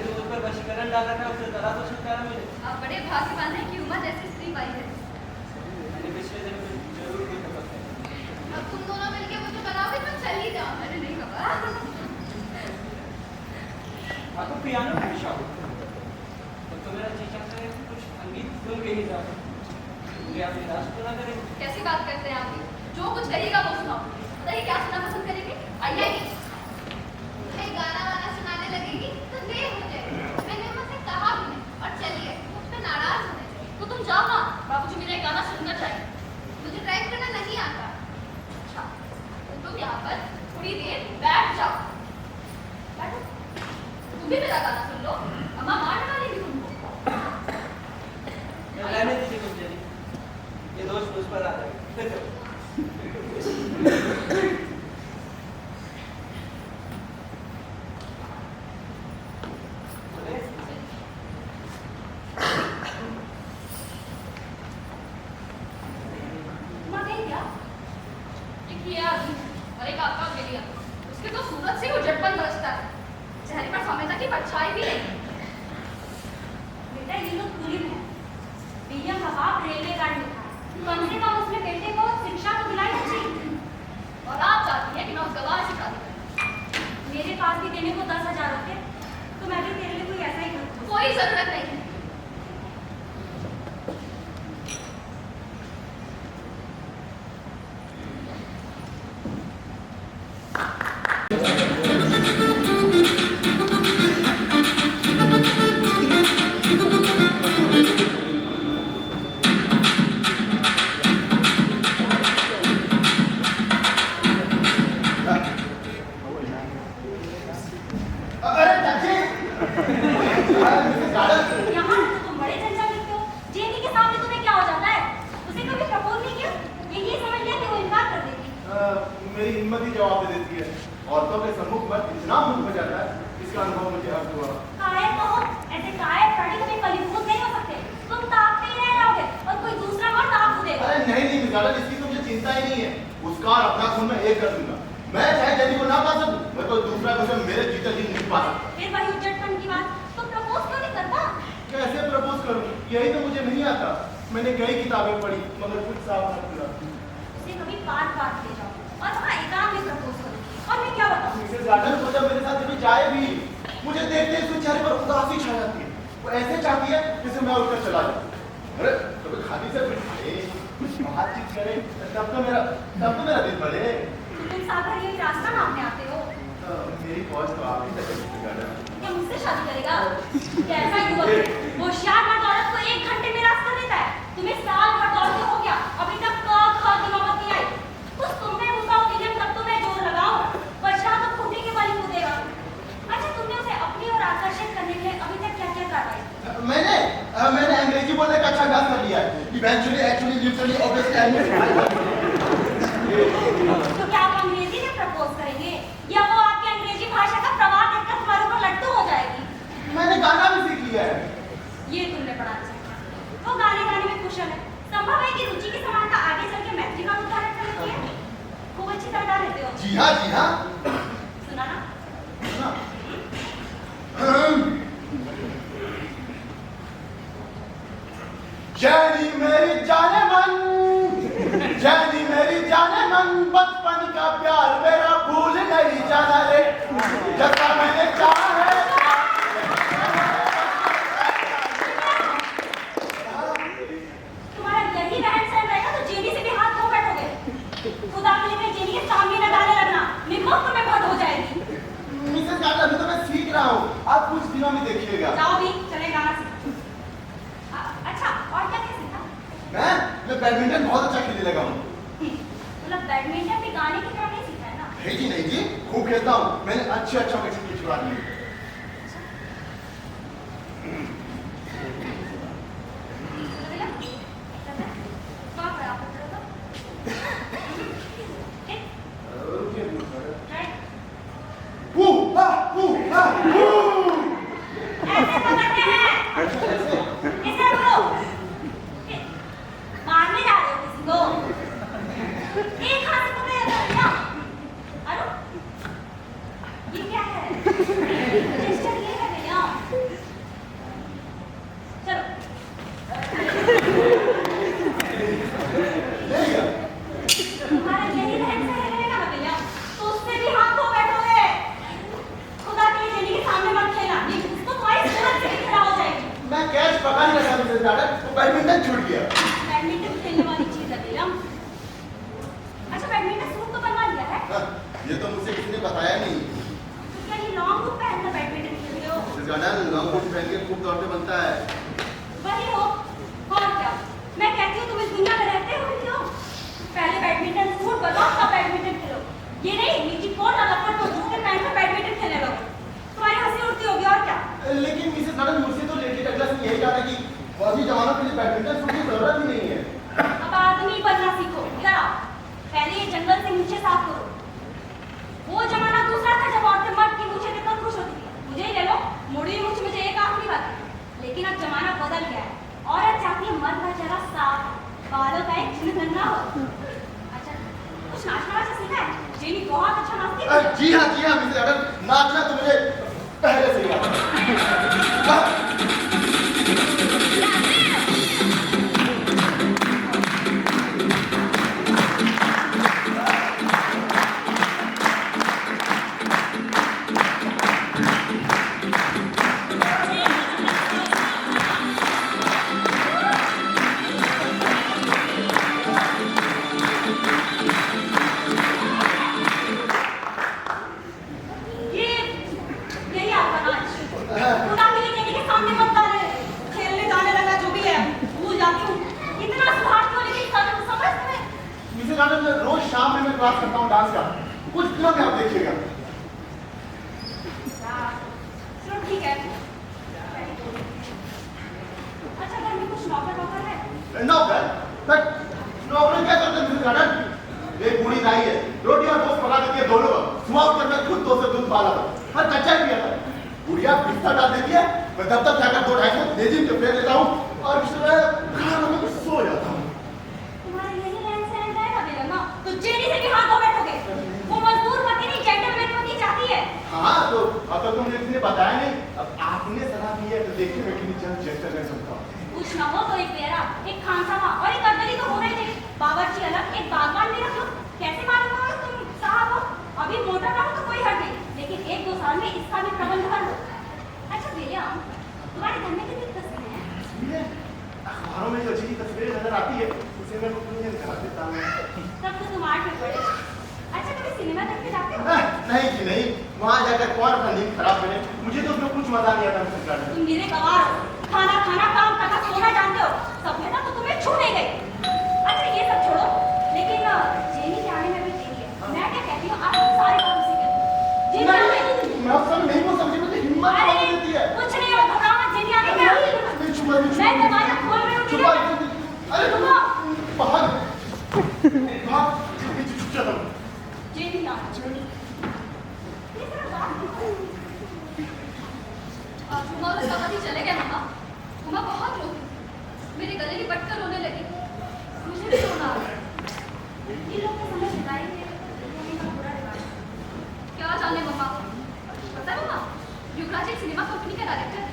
Speaker 5: जो मुझ पर वशीकरण डाल रखा है उससे जरा तो छुटकारा मिले।
Speaker 3: आप बड़े भाग्यवान हैं कि उमा जैसी स्त्री पाई है।
Speaker 5: मैंने पिछले जन्म में जरूर कोई तपस्या की।
Speaker 3: अब तुम दोनों मिलके मुझे बनाओगे तो चल ही जाओ। अरे नहीं बाबा।
Speaker 5: आपको पियानो का भी शौक है? तो मेरा जी चाहता है कि कुछ संगीत सुन के ही जाओ। मुझे आप निराश तो ना करेंगे?
Speaker 3: कैसी बात करते हैं आप? जो कुछ कहिएगा वो सुनाओ। बताइए क्या सुनना पसंद करेंगे? आइए। मैं गाना वाना सुनाने लगेगी तो देर हो जाएगी। मैंने मुझसे कहा भी नहीं। और चलिए मुझ पे नाराज होने चाहिए। तो तुम जाओ ना, बाबूजी मेरा गाना सुनना चाहिए। मुझे ड्राइव करना नहीं आता। अच्छा तो तुम यहाँ पर थोड़ी देर बैठ जाओ। बैठो। तुम भी मेरा गाना सुन लो। अम्मा मार डालेगी तुमको।
Speaker 5: रहने दीजिए कुछ देरी। ये दोष मुझ पर आ जाएगा।
Speaker 4: माँ गई क्या?
Speaker 3: देखिए अभी और एक आपका बिलिया उसके तो सूरत से वो झटपट बरसता है। चेहरे पर सौम्यता की परछाई भी नहीं।
Speaker 4: बेटा ये लोग पूरी है। विलियम का बाप रेलवे गार्ड में था। कम से कम उसने बेटे को शिक्षा तो दिलाई अच्छी।
Speaker 3: और आप चाहती हैं कि मैं उस गवाह से शादी करूं?
Speaker 4: मेरे पास भी देने को 10,000 होते तो मैं भी तेरे लिए कोई ऐसा ही करती।
Speaker 3: कोई जरूरत नहीं है।
Speaker 4: यहाँ तो तुम बड़े चंचल दिखते हो। जेनी के सामने तुम्हें क्या हो जाता है? उसे कभी प्रपोज नहीं किया? ये समझ लिया कि वो इनकार कर देगी।
Speaker 6: मेरी हिम्मत ही जवाब दे देती है। औरतों के सम्मुख मत इतना मुख हो जाता है, इसका अनुभव मुझे अब हुआ।
Speaker 4: कायर तो हो, ऐसे कायर प्राणी कभी फलीभूत नहीं हो सकते। तुम ताकते ही रह जाओगे और कोई दूसरा मर्द आपको देगा।
Speaker 6: अरे नहीं मिसाल, इसकी तो मुझे चिंता ही नहीं है। उसका और अपना खून मैं एक कर दूंगा। मैं चाहे जल्दी को ना पा सकूं, मैं तो दूसरा क्वेश्चन मेरे जीते जी नहीं पा सकता।
Speaker 4: फिर वही उज्जटपन की बात, तुम प्रपोज क्यों नहीं करता?
Speaker 6: कैसे प्रपोज करूं, यही तो मुझे नहीं आता। मैंने कई किताबें पढ़ी मगर कुछ साफ न हुआ।
Speaker 4: उसे कभी पार्क ले जाओ और वहाँ एकांत में प्रपोज करो। और मैं क्या बताऊं?
Speaker 6: मिसेस गार्डन को जब मेरे साथ कभी जाए भी, मुझे देखते ही उसके चेहरे पर उदासी छा जाती है। वो ऐसे चाहती है जैसे मैं उठकर चला जाऊं। अरे कभी खाली से बिठाए, कुछ बातचीत करे, तब तो मेरा दिल भरे।
Speaker 4: तुम सागर ये रास्ता नापने आते हो।
Speaker 6: मेरी फौज तो आप ही तक है मिसेस गार्डन।
Speaker 4: क्या मुझसे शादी करेगा? कैसा युवक है? होशियार मर्द औरत को 1 घंटे में रास्ता देता है। तुम्हें साल भर दौड़ते हो गया, अभी तक की नौबत नहीं आई। कुछ तुम में घुसा विलियम, तब तो मैं जोर लगाऊं। वर्षा तो खुदी के बल ही कूदेगा। अच्छा तुमने उसे अपनी ओर आकर्षित करने के लिए अभी तक क्या क्या कार्रवाई की?
Speaker 6: मैंने अंग्रेजी बोलने का अच्छा अभ्यास कर लिया है। Eventually, actually, literally, obviously.
Speaker 4: तो क्या आप अंग्रेजी में प्रपोज करेंगे या वो आपकी अंग्रेजी भाषा का प्रवाह देखकर तुम्हारे ऊपर लट्टू हो जाएगी?
Speaker 6: मैंने गाना भी सीख लिया है।
Speaker 4: ये तुमने पढ़ा अच्छा। वो गाने में कुशल है। संभव है कि रुचि की समानता आगे चल के मैत्री का उदाहरण कर लेती है। खूब अच्छी तरह गा लेते हो।
Speaker 6: जी हाँ, जी हाँ।
Speaker 4: सुनाना।
Speaker 6: सुना। जैनी मेरी जाने मन, जैनी मेरी जाने मन, बचपन का प्यार मेरा भूल नहीं जाना रे। जैसा मैंने चाहा है
Speaker 4: जेनी के सामने न डाले लगना, नहीं तो तुम्हें भट हो जाएगी।
Speaker 6: मिसेस गार्डन, अभी तो मैं सीख रहा हूँ, आप कुछ दिनों में देखिएगा।
Speaker 4: जाओ भी, चले गाना सीखो। अच्छा, और क्या क्या सीखा?
Speaker 6: मैं बैडमिंटन बहुत अच्छा खेलने लगा हूँ।
Speaker 4: मतलब बैडमिंटन भी गाने की तरह नहीं सीखा है ना?
Speaker 6: नहीं जी, खूब खेलता हूँ। मैंने अच्छा मैच छुड़ा दिए।
Speaker 4: ऐसे पकड़ते हैं। इसे बोलो। मारने जा रहे हो किसी को? एक हाथ से पकड़े जाता है क्या? अरे, ये क्या है? रजिस्टर ये है भैया। चलो। तुम्हारा यही रहन सहन रहेगा ना भैया, तो उससे भी हाथ धो बैठोगे। खुदा के लिए जेनी के सामने मत खेलना, नहीं तो तुम्हारी सूरत से भी खराब हो जाएगी।
Speaker 6: मैं कैच पकड़ नहीं रहा मिसेस गार्डन, तो बैडमिंटन छूट गया।
Speaker 4: बैडमिंटन खेलने वाली चीज है भैया। अच्छा, बैडमिंटन सूट तो बनवा लिया है?
Speaker 6: हाँ, ये तो मुझे किसी ने बताया नहीं।
Speaker 4: तो क्या ये लॉन्ग बूट पहनकर बैडमिंटन खेल रहे हो?
Speaker 6: मिसेस गार्डन, लॉन्ग बूट पहन के खूब दौड़ते बनता है।
Speaker 4: वही हो, और क्या? मैं कहती हूँ तुम इस दुनिया में रहते हो ही क्यों? पहले बैडमिंटन सूट बनवाओ, तब बैडमिंटन खेलो। ये नहीं नीचे कोट और लपट को जूते पहनकर बैडमिंटन खेलने लगो। तुम्हारी हंसी उड़ती होगी और क्या?
Speaker 6: लेकिन मिसेस गार्डन, मुझसे तो लेडी डगलस ने यही कहा था कि फौजी जवानों के लिए बैडमिंटन सूट की जरूरत ही नहीं है।
Speaker 4: अब आदमी बनना सीखो। इधर आओ, पहले ये जंगल से मूछें साफ करो। वो जमाना दूसरा था जब औरतें मर्द की मूछें देखकर खुश होती थी। मुझे ही ले लो, मुड़ी मूछ मुझे एक आखिरी बात है। लेकिन अब जमाना बदल गया है। औरत चाहती है मर्द का चेहरा साफ, बालों का एक चिन्ह नंगा हो। अच्छा, कुछ नाचना वाचना सीखा है? जेनी बहुत अच्छा नाचती है।
Speaker 6: जी हाँ मिसेस गार्डन, नाचना तो मुझे पहले से ही आता है।
Speaker 4: यही आपका नाच। खुदा के लिए जेनी के सामने मत डाले। खेलने जाने लगा जो भी है, भूल जाती हूँ। इतना सुधार क्यों, लेकिन समझ में।
Speaker 6: मिसेस गार्डन, रोज शाम में मैं क्लास करता हूँ डांस का। कुछ दिनों में आप देखिएगा।
Speaker 4: चलो ठीक है। अच्छा, घर में कुछ नौकर वौकर है?
Speaker 6: नौकर? नौकर क्या करते हैं मिसेस गार्डन? एक बूढ़ी नाई है, रोटी और गोश्त पका देती है दोनों को। सुबह उठकर मैं खुद 2 से दूध पाला था और कच्चा ही पिया था। बुढ़िया बिस्तर डाल देती है, मैं तब तक जाकर 2 ढाई लेजिम के फेर लेता हूँ और खाना में सो जाता हूँ।
Speaker 4: तुम्हारे यही रहन सहन रहेगा बेटा ना, तो जेनी से भी हाथ धो बैठोगे। वो मजदूर पति नहीं, जेंटलमैन पति चाहती है।
Speaker 6: हाँ, तो अब तो तुमने किसी ने बताया नहीं। अब आपने सलाह दी है तो देखिए मैं कितनी जल्द चेष्टा कर सकता हूँ।
Speaker 4: कुछ न हो तो एक बेरा, एक खानसामा और एक अदली तो होना ही चाहिए। बावर्ची अलग, एक बागवान भी रख लो। कैसे मालूम होगा तुम साहब हो? अभी मोटा ना हो तो कोई हट नहीं, लेकिन 1-2 साल में इसका भी प्रबंध कर लो। अच्छा विलियम, तुम्हारे घर में कितनी तस्वीरें हैं?
Speaker 6: तस्वीरें? अखबारों में जो अच्छी तस्वीरें नजर आती है उसे मैं तुम्हें दिखा देता हूँ।
Speaker 4: तब तो तुम 8 में पढ़े। अच्छा, कभी सिनेमा देखने जाते हो?
Speaker 6: नहीं जी नहीं, वहाँ जाकर कौन अपना नींद खराब करे। मुझे तो उसमें कुछ मजा नहीं आता मिसेस गार्डन।
Speaker 4: तुम मेरे गवार हो। खाना खाना, काम करना, सोना जानते हो। सभ्यता तो तुम्हें छू नहीं गई। अच्छा, ये सब छोड़ो, लेकिन जेनी के आने में भी देरी है। मैं क्या कहती हूँ, आप सारे काम उसी के दो। जेनी आ गई।
Speaker 6: मैं आप सब नहीं बोल सकती, मुझे हिम्मत
Speaker 4: अरे,
Speaker 6: नहीं देती है।
Speaker 4: कुछ नहीं हो, घबराओ मत, जेनी आ गई क्या?
Speaker 6: नहीं छुपा,
Speaker 4: मैं दरवाजा खोल रही हूँ,
Speaker 6: छुपा।
Speaker 4: जेनी।
Speaker 6: अरे
Speaker 4: रुको।
Speaker 6: भाग भाग, छुप जाता हूँ।
Speaker 4: जेनी आ गई। ये जरा बात करो।
Speaker 3: घुमा उसका पति चले गए मम्मा। घुमा बहुत रोती, मेरे गले की पट कर रोने लगी। मुझे भी रोना आ गया।
Speaker 4: इन लोग के समय बिताएंगे, रोने का बुरा रिवाज है।
Speaker 3: क्या जाने मम्मा, पता है मम्मा, युवराज एक सिनेमा कंपनी का डायरेक्टर है।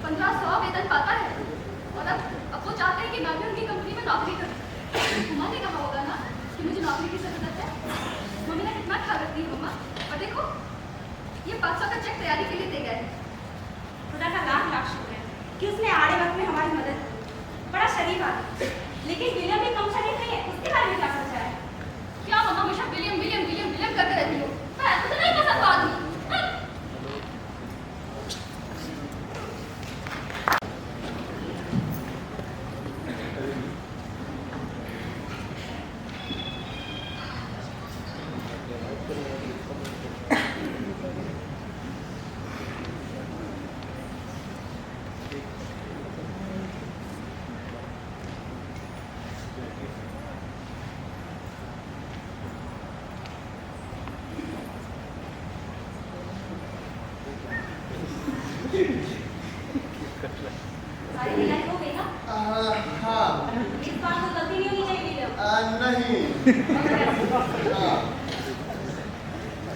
Speaker 3: 1500 वेतन पाता है और अब वो चाहते हैं कि मैं भी उनकी कंपनी में नौकरी करूँ। घुमा ने कहा होगा ना कि मुझे नौकरी की जरूरत है। मम्मी ने कितना ख्याल रखती है मम्मा। और देखो, ये 500 का चेक तैयारी के लिए दे गए।
Speaker 4: खुदा का लाख लाख शुक्र है कि उसने आड़े वक्त में हमारी मदद की। बड़ा शरीफ आदमी, लेकिन विलियम भी कम शरीफ नहीं है। उसके बारे में क्या सोचा है?
Speaker 3: क्या मम्मा हमेशा विलियम विलियम
Speaker 6: नहीं हाँ,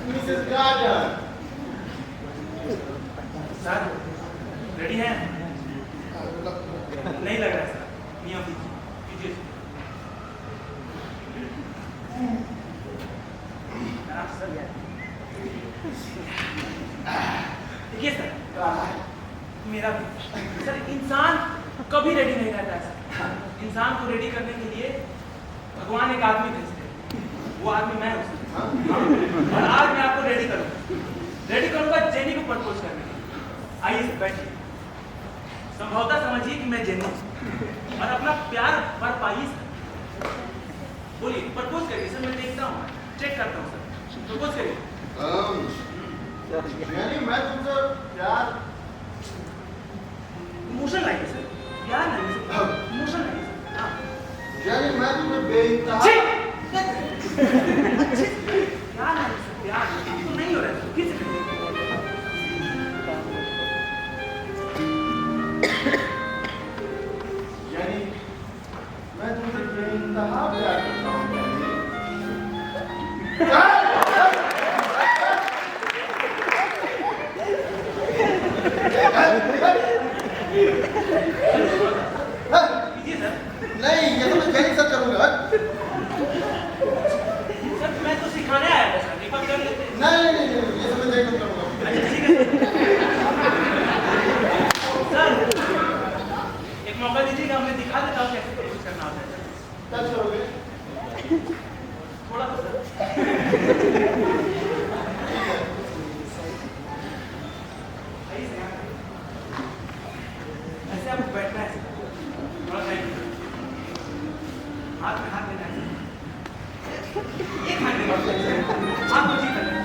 Speaker 6: मिसेस गार्डन
Speaker 5: सर रेडी हैं? नहीं लग रहा है सर। नियम कीजिए। आराम से सर। देखिए सर, मेरा भी सर, इंसान कभी रेडी नहीं रहता है सर। इंसान को रेडी करने के लिए भगवान एक आदमी भेजते हैं, वो आदमी मैं हूँ सर। और आज मैं आपको रेडी करूंगा जेनी को प्रपोज करने के लिए। आइए सर, बैठिए। संभवतः समझिए कि मैं जेनी हूं और अपना प्यार भर पाइए सर। बोलिए, प्रपोज करिए सर। मैं देखता हूँ, चेक करता हूँ सर। प्रपोज करिए।
Speaker 6: यानी मैं तुमसे प्यार
Speaker 5: इमोशन लाइए सर, प्यार नहीं सर, इमोशन लाइए सर। हाँ।
Speaker 6: यानी मैं तुम्हें बेइंतहा
Speaker 5: प्यार नहीं सर, प्यार तो नहीं हो रहा है। फिर से
Speaker 6: यानी मैं तुमसे बेइंतहा प्यार करता हूँ
Speaker 5: कीजिए सर।
Speaker 6: नहीं, ये तो मैं जैनी सर करूंगा।
Speaker 5: सर मैं तो सिखाने आया था सर, एक बार कर लेते हैं।
Speaker 6: नहीं, ये तो मैं जैनी करूंगा।
Speaker 5: अच्छा ठीक है सर, एक मौका दीजिएगा, मैं दिखा देता हूँ कैसे प्रपोज करना होता है सर।
Speaker 6: टच करोगे?
Speaker 5: थोड़ा तो सर। ऐसे आपको बैठना है सर, थोड़ा टाइम हाथ में हाथ देना है सर। एक हाथ देना है, हाथ को ठीक करना है।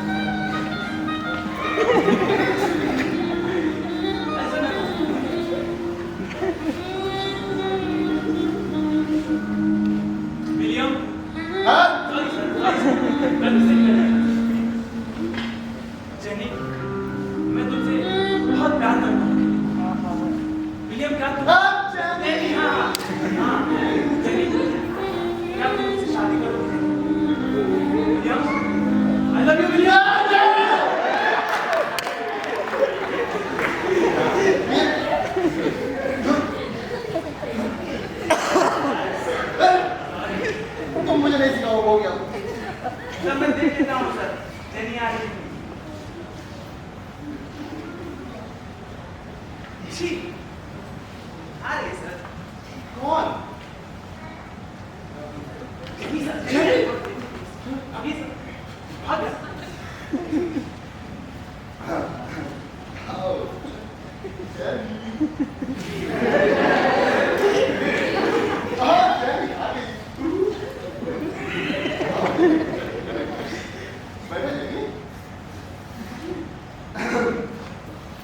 Speaker 5: ऐसा ना विलियम,
Speaker 6: हाँ?
Speaker 5: सॉरी सर, मैं तुझसे नहीं करना। जेनी, मैं तुमसे बहुत प्यार करता हूँ। विलियम, क्या तुम
Speaker 6: हाँ, जेनी।
Speaker 5: जेनी, हाँ जेनी, क्या तुम मुझसे शादी करोगे? William, I love you William.
Speaker 6: तुम मुझे नहीं सिखाओगे, हो गया।
Speaker 5: सर मैं देख लेता हूँ सर, जेनी आ रही है। छी, आ रही है सर।
Speaker 6: कौन?
Speaker 5: अभी सर, अभी सर, भाग गया।
Speaker 6: आओ। हाँ, जेनी, आ गई। बैठो जेनी।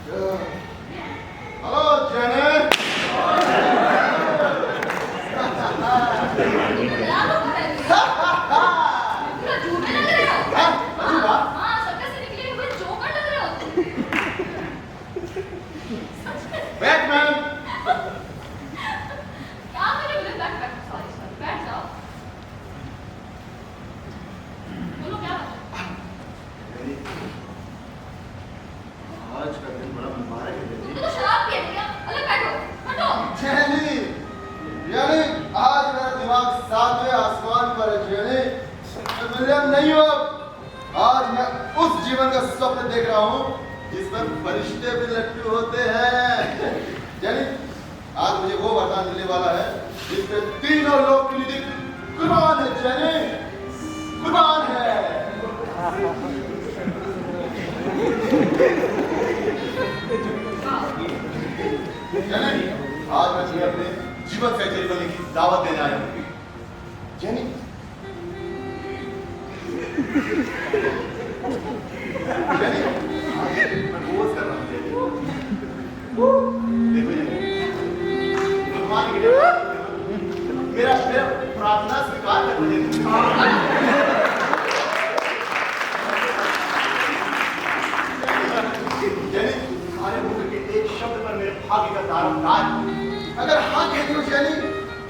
Speaker 6: Hello jenny.
Speaker 3: पूरा झूठे लग रहे हो।
Speaker 6: हाँ, अजूबा।
Speaker 3: हाँ, सर्कस से निकले हुए जोकर लग रहे हो तुम। सच में।
Speaker 6: बैटमैन।
Speaker 3: क्या मेरे विलन, बैठ सॉरी सॉरी, बैठ जाओ। बोलो क्या बात है?
Speaker 6: आज का दिन बड़ा मुबारक है जेनी।
Speaker 3: तुमने तो शराब पी है क्या? अलग बैठो, हटो।
Speaker 6: जेनी, यानी आज मेरा दिमाग 7वें आसमान पर है जेनी। मैं विलियम नहीं हूँ। आज मैं उस जीवन का स्वप्न देख रहा हूँ जिसमें फरिश्ते भी लट्टू होते हैं। जेनी, आज मुझे वो वरदान मिलने वाला है जिसपे तीनों लोग की निधि कुर्बान है जेनी, कुर्बान है। जेनी, आज मैं तुम्हें अपने जीवन से जेल बनने की दावत देने आया हूँ। जेनी, जेनी, मैं रोज कर रहा हूँ जेनी। देखो जेनी, भगवान के लिए मेरा प्रार्थना स्वीकार करो जेनी। जेनी, तुम्हारे मुंह के एक शब्द पर मेरे भाग्य का दारोमदार। अगर हाँ कहती हो जेनी,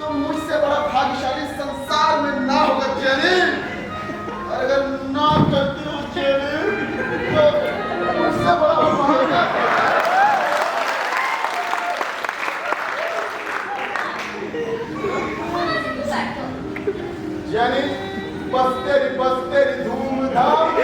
Speaker 6: तो मुझसे बड़ा भाग्यशाली संसार में ना यानी बस तेरी धूमधाम।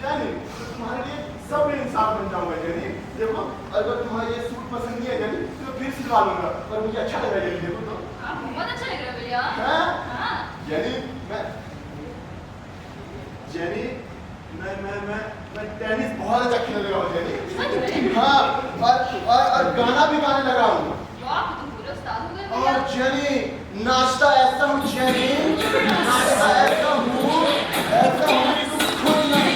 Speaker 6: जानी तुम्हारे लिए सब इंसान बन जाऊंगा जानी। देखो अगर तुम्हारा ये सूट पसंद नहीं है जानी तो फिर सिलवा लूंगा, पर मुझे अच्छा लग रहा है जानी। देखो तो
Speaker 3: बहुत अच्छा लग रहा है भैया।
Speaker 6: हाँ जानी मैं टेनिस बहुत अच्छा खेलने लगा हूँ जानी। हाँ और गाना भी गाने लगा हूँ।
Speaker 3: वाह, तुम पूरे उस्ताद हो गए
Speaker 6: और
Speaker 3: भैया।
Speaker 6: जानी नाश्ता ऐसा हूँ जानी, नाश्ता ऐसा हूँ कि तुम खुद नहीं।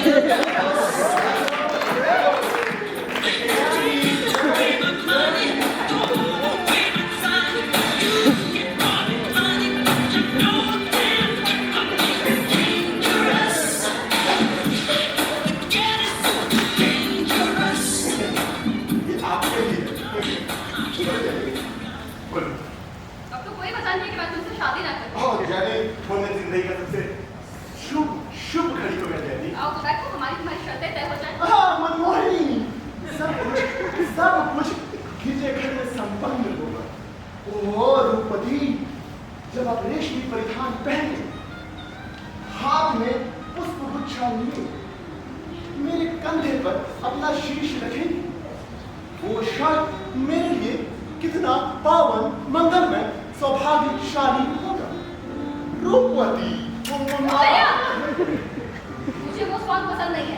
Speaker 3: अब तो कोई मजाल नहीं कि मैं तुमसे शादी ना करूं।
Speaker 6: बोलने जिंदगी का सबसे शुभ घड़ी को मैं जानी।
Speaker 3: आओ तो बैठो, तुम्हारी शर्तें तय हो जाए।
Speaker 6: हाँ मनमोहनी, सब कुछ खींचे घर में संपन्न होगा। ओह रूपवती, जब आप रेशमी परिधान पहने, हाथ में पुष्पगुच्छा लिए, मेरे कंधे पर अपना शीश रखें, वो क्षण मेरे लिए कितना पावन, मंगलमय, सौभाग्यशाली होगा। रूपवती
Speaker 3: भैया, मुझे वो सॉन्ग पसंद नहीं है।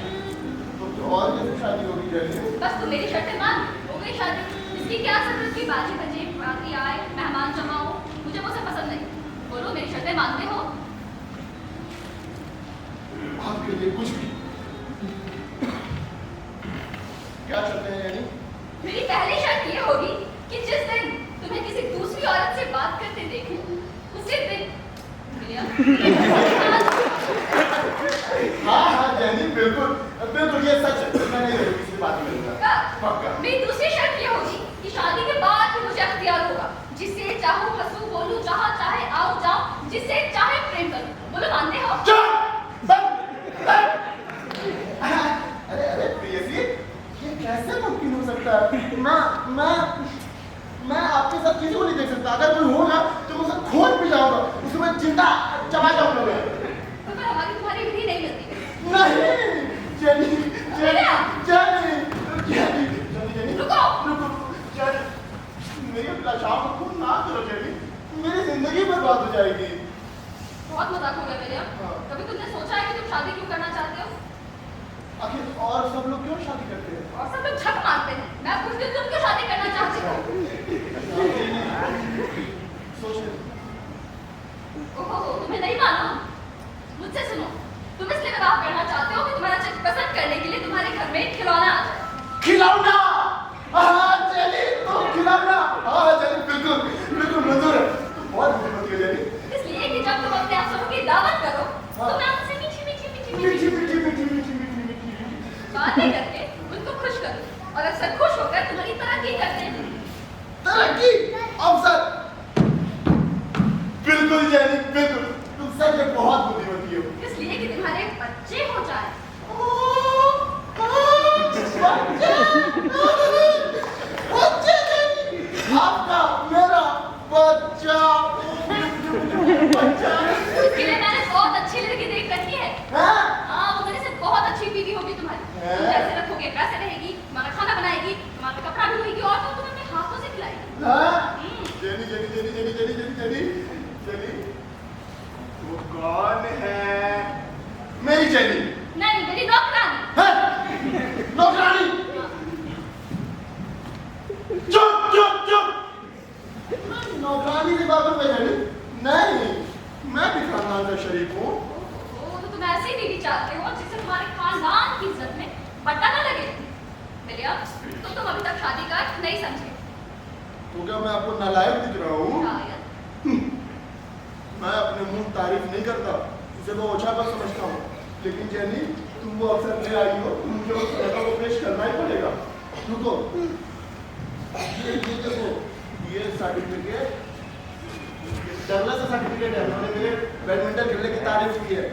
Speaker 6: तो और कैसे शादी होगी जानी?
Speaker 3: बस तुम मेरी शर्तें मान, हो गई शादी। इसकी क्या जरूरत की बाजी बजे, बाराती आए, मेहमान जमा हो, मुझे वो सब पसंद नहीं। बोलो, मेरी शर्तें मानते हो?
Speaker 6: आपके लिए कुछ भी। क्या शर्तें हैं यानी?
Speaker 3: मेरी पहली शर्त ये होगी कि जिस दिन तुम्हें किसी दूसरी औरत से बात करते देखूं, उसी दिन भैया
Speaker 6: हाँ जैनी, बिल्कुल ये सच है। मैं नहीं रहूंगी, किसी बात में रहूंगा पक्का।
Speaker 3: मेरी दूसरी शर्त ये होगी कि शादी के बाद भी मुझे अख्तियार होगा, जिससे चाहूं हंसूं बोलूं, जहां चाहे आओ जाऊं, जिससे चाहे प्रेम करूं। बोलो, मानते हो?
Speaker 6: अरे प्रियसी, ये कैसे मुमकिन हो सकता है? मैं आपके साथ किसी को नहीं देख सकता। अगर कोई होगा तो मैं उसे खोद भी जाऊंगा, उसे मैं जिंदा चबा जाऊंगा मैं।
Speaker 3: तो फिर हमारी तुम्हारी विधि नहीं मिलती।
Speaker 6: नहीं जेनी,
Speaker 3: रुको।
Speaker 6: जेनी, मेरी अभिलाषाओं को खून ना करो जेनी, मेरी जिंदगी बर्बाद हो जाएगी।
Speaker 3: बहुत मजाक हो गया भैया।
Speaker 6: हाँ।
Speaker 3: कभी तुमने सोचा है कि तुम शादी क्यों करना चाहते हो?
Speaker 6: आखिर और सब लोग क्यों शादी करते हैं?
Speaker 3: और सब लोग झक मारते हैं। मैं पूछती हूँ, तुम क्यों शादी करना चाहते हो?
Speaker 6: सोचते
Speaker 3: ओहो, तुम्हें नहीं मालूम? मुझसे सुनो, तुम इसलिए विवाह करना चाहते हो कि तुम्हारा चित्त पसंद करने के लिए तुम्हारे घर में खिलौना आ जाए।
Speaker 6: खिलौना? हाँ जेनी, तुम खिलौना? हाँ जेनी, बिल्कुल मंजूर है। तुम बहुत बुद्धिमती हो जेनी।
Speaker 3: इसलिए कि जब तुम अपने अफसरों की दावत करो, तो मैं उनसे मीठी बातें करके उनको खुश करूं, और अक्सर खुश होकर तुम्हारी तरक्की करते हैं।
Speaker 6: तरक्की? अवसर? बिल्कुल जेनी, बिल्कुल। तुम सच में बहुत बुद्धिमती हो।
Speaker 3: इसलिए कि तुम्हारे बच्चे हो जाए।
Speaker 6: बच्चे जेनी, आपका मेरा बच्चा।
Speaker 3: इसके लिए मैंने बहुत अच्छी लड़की देख रखी है। हाँ, वो मेरे से बहुत अच्छी बीवी होगी तुम्हारी। तुम जैसे रखोगे वैसे रहेगी, तुम्हारा खाना बनाएगी, तुम्हारा कपड़ा भी धोएगी, और तो तुम्हें अपने हाथों से खिलाएगी।
Speaker 6: जेनी, वो कौन है? मेरी जेनी।
Speaker 3: नहीं, मेरी नौकरानी।
Speaker 6: नौकरानी? चुप। नौकरानी से बाबू में जेनी? नहीं, मैं भी खानदान का शरीक हूँ।
Speaker 3: तो तुम ऐसी बीवी चाहते हो जिससे तुम्हारे खानदान की इज्जत में पट्टा न लगे। भैया, तो तुम अभी तक शादी का नहीं समझे।
Speaker 6: तो क्या मैं आपको नालायक दिख रहा हूँ?
Speaker 3: शायद।
Speaker 6: मैं अपने मुंह तारीफ नहीं करता, इसे मैं ओछा पर समझता हूँ। लेकिन जेनी, तुम वो अवसर ले आई हो, मुझे उस लड़का को पेश करना ही पड़ेगा। रुको, ये देखो, ये सर्टिफिकेट, डगलस का सर्टिफिकेट है। उन्होंने मेरे बैडमिंटन खेलने की तारीफ की है।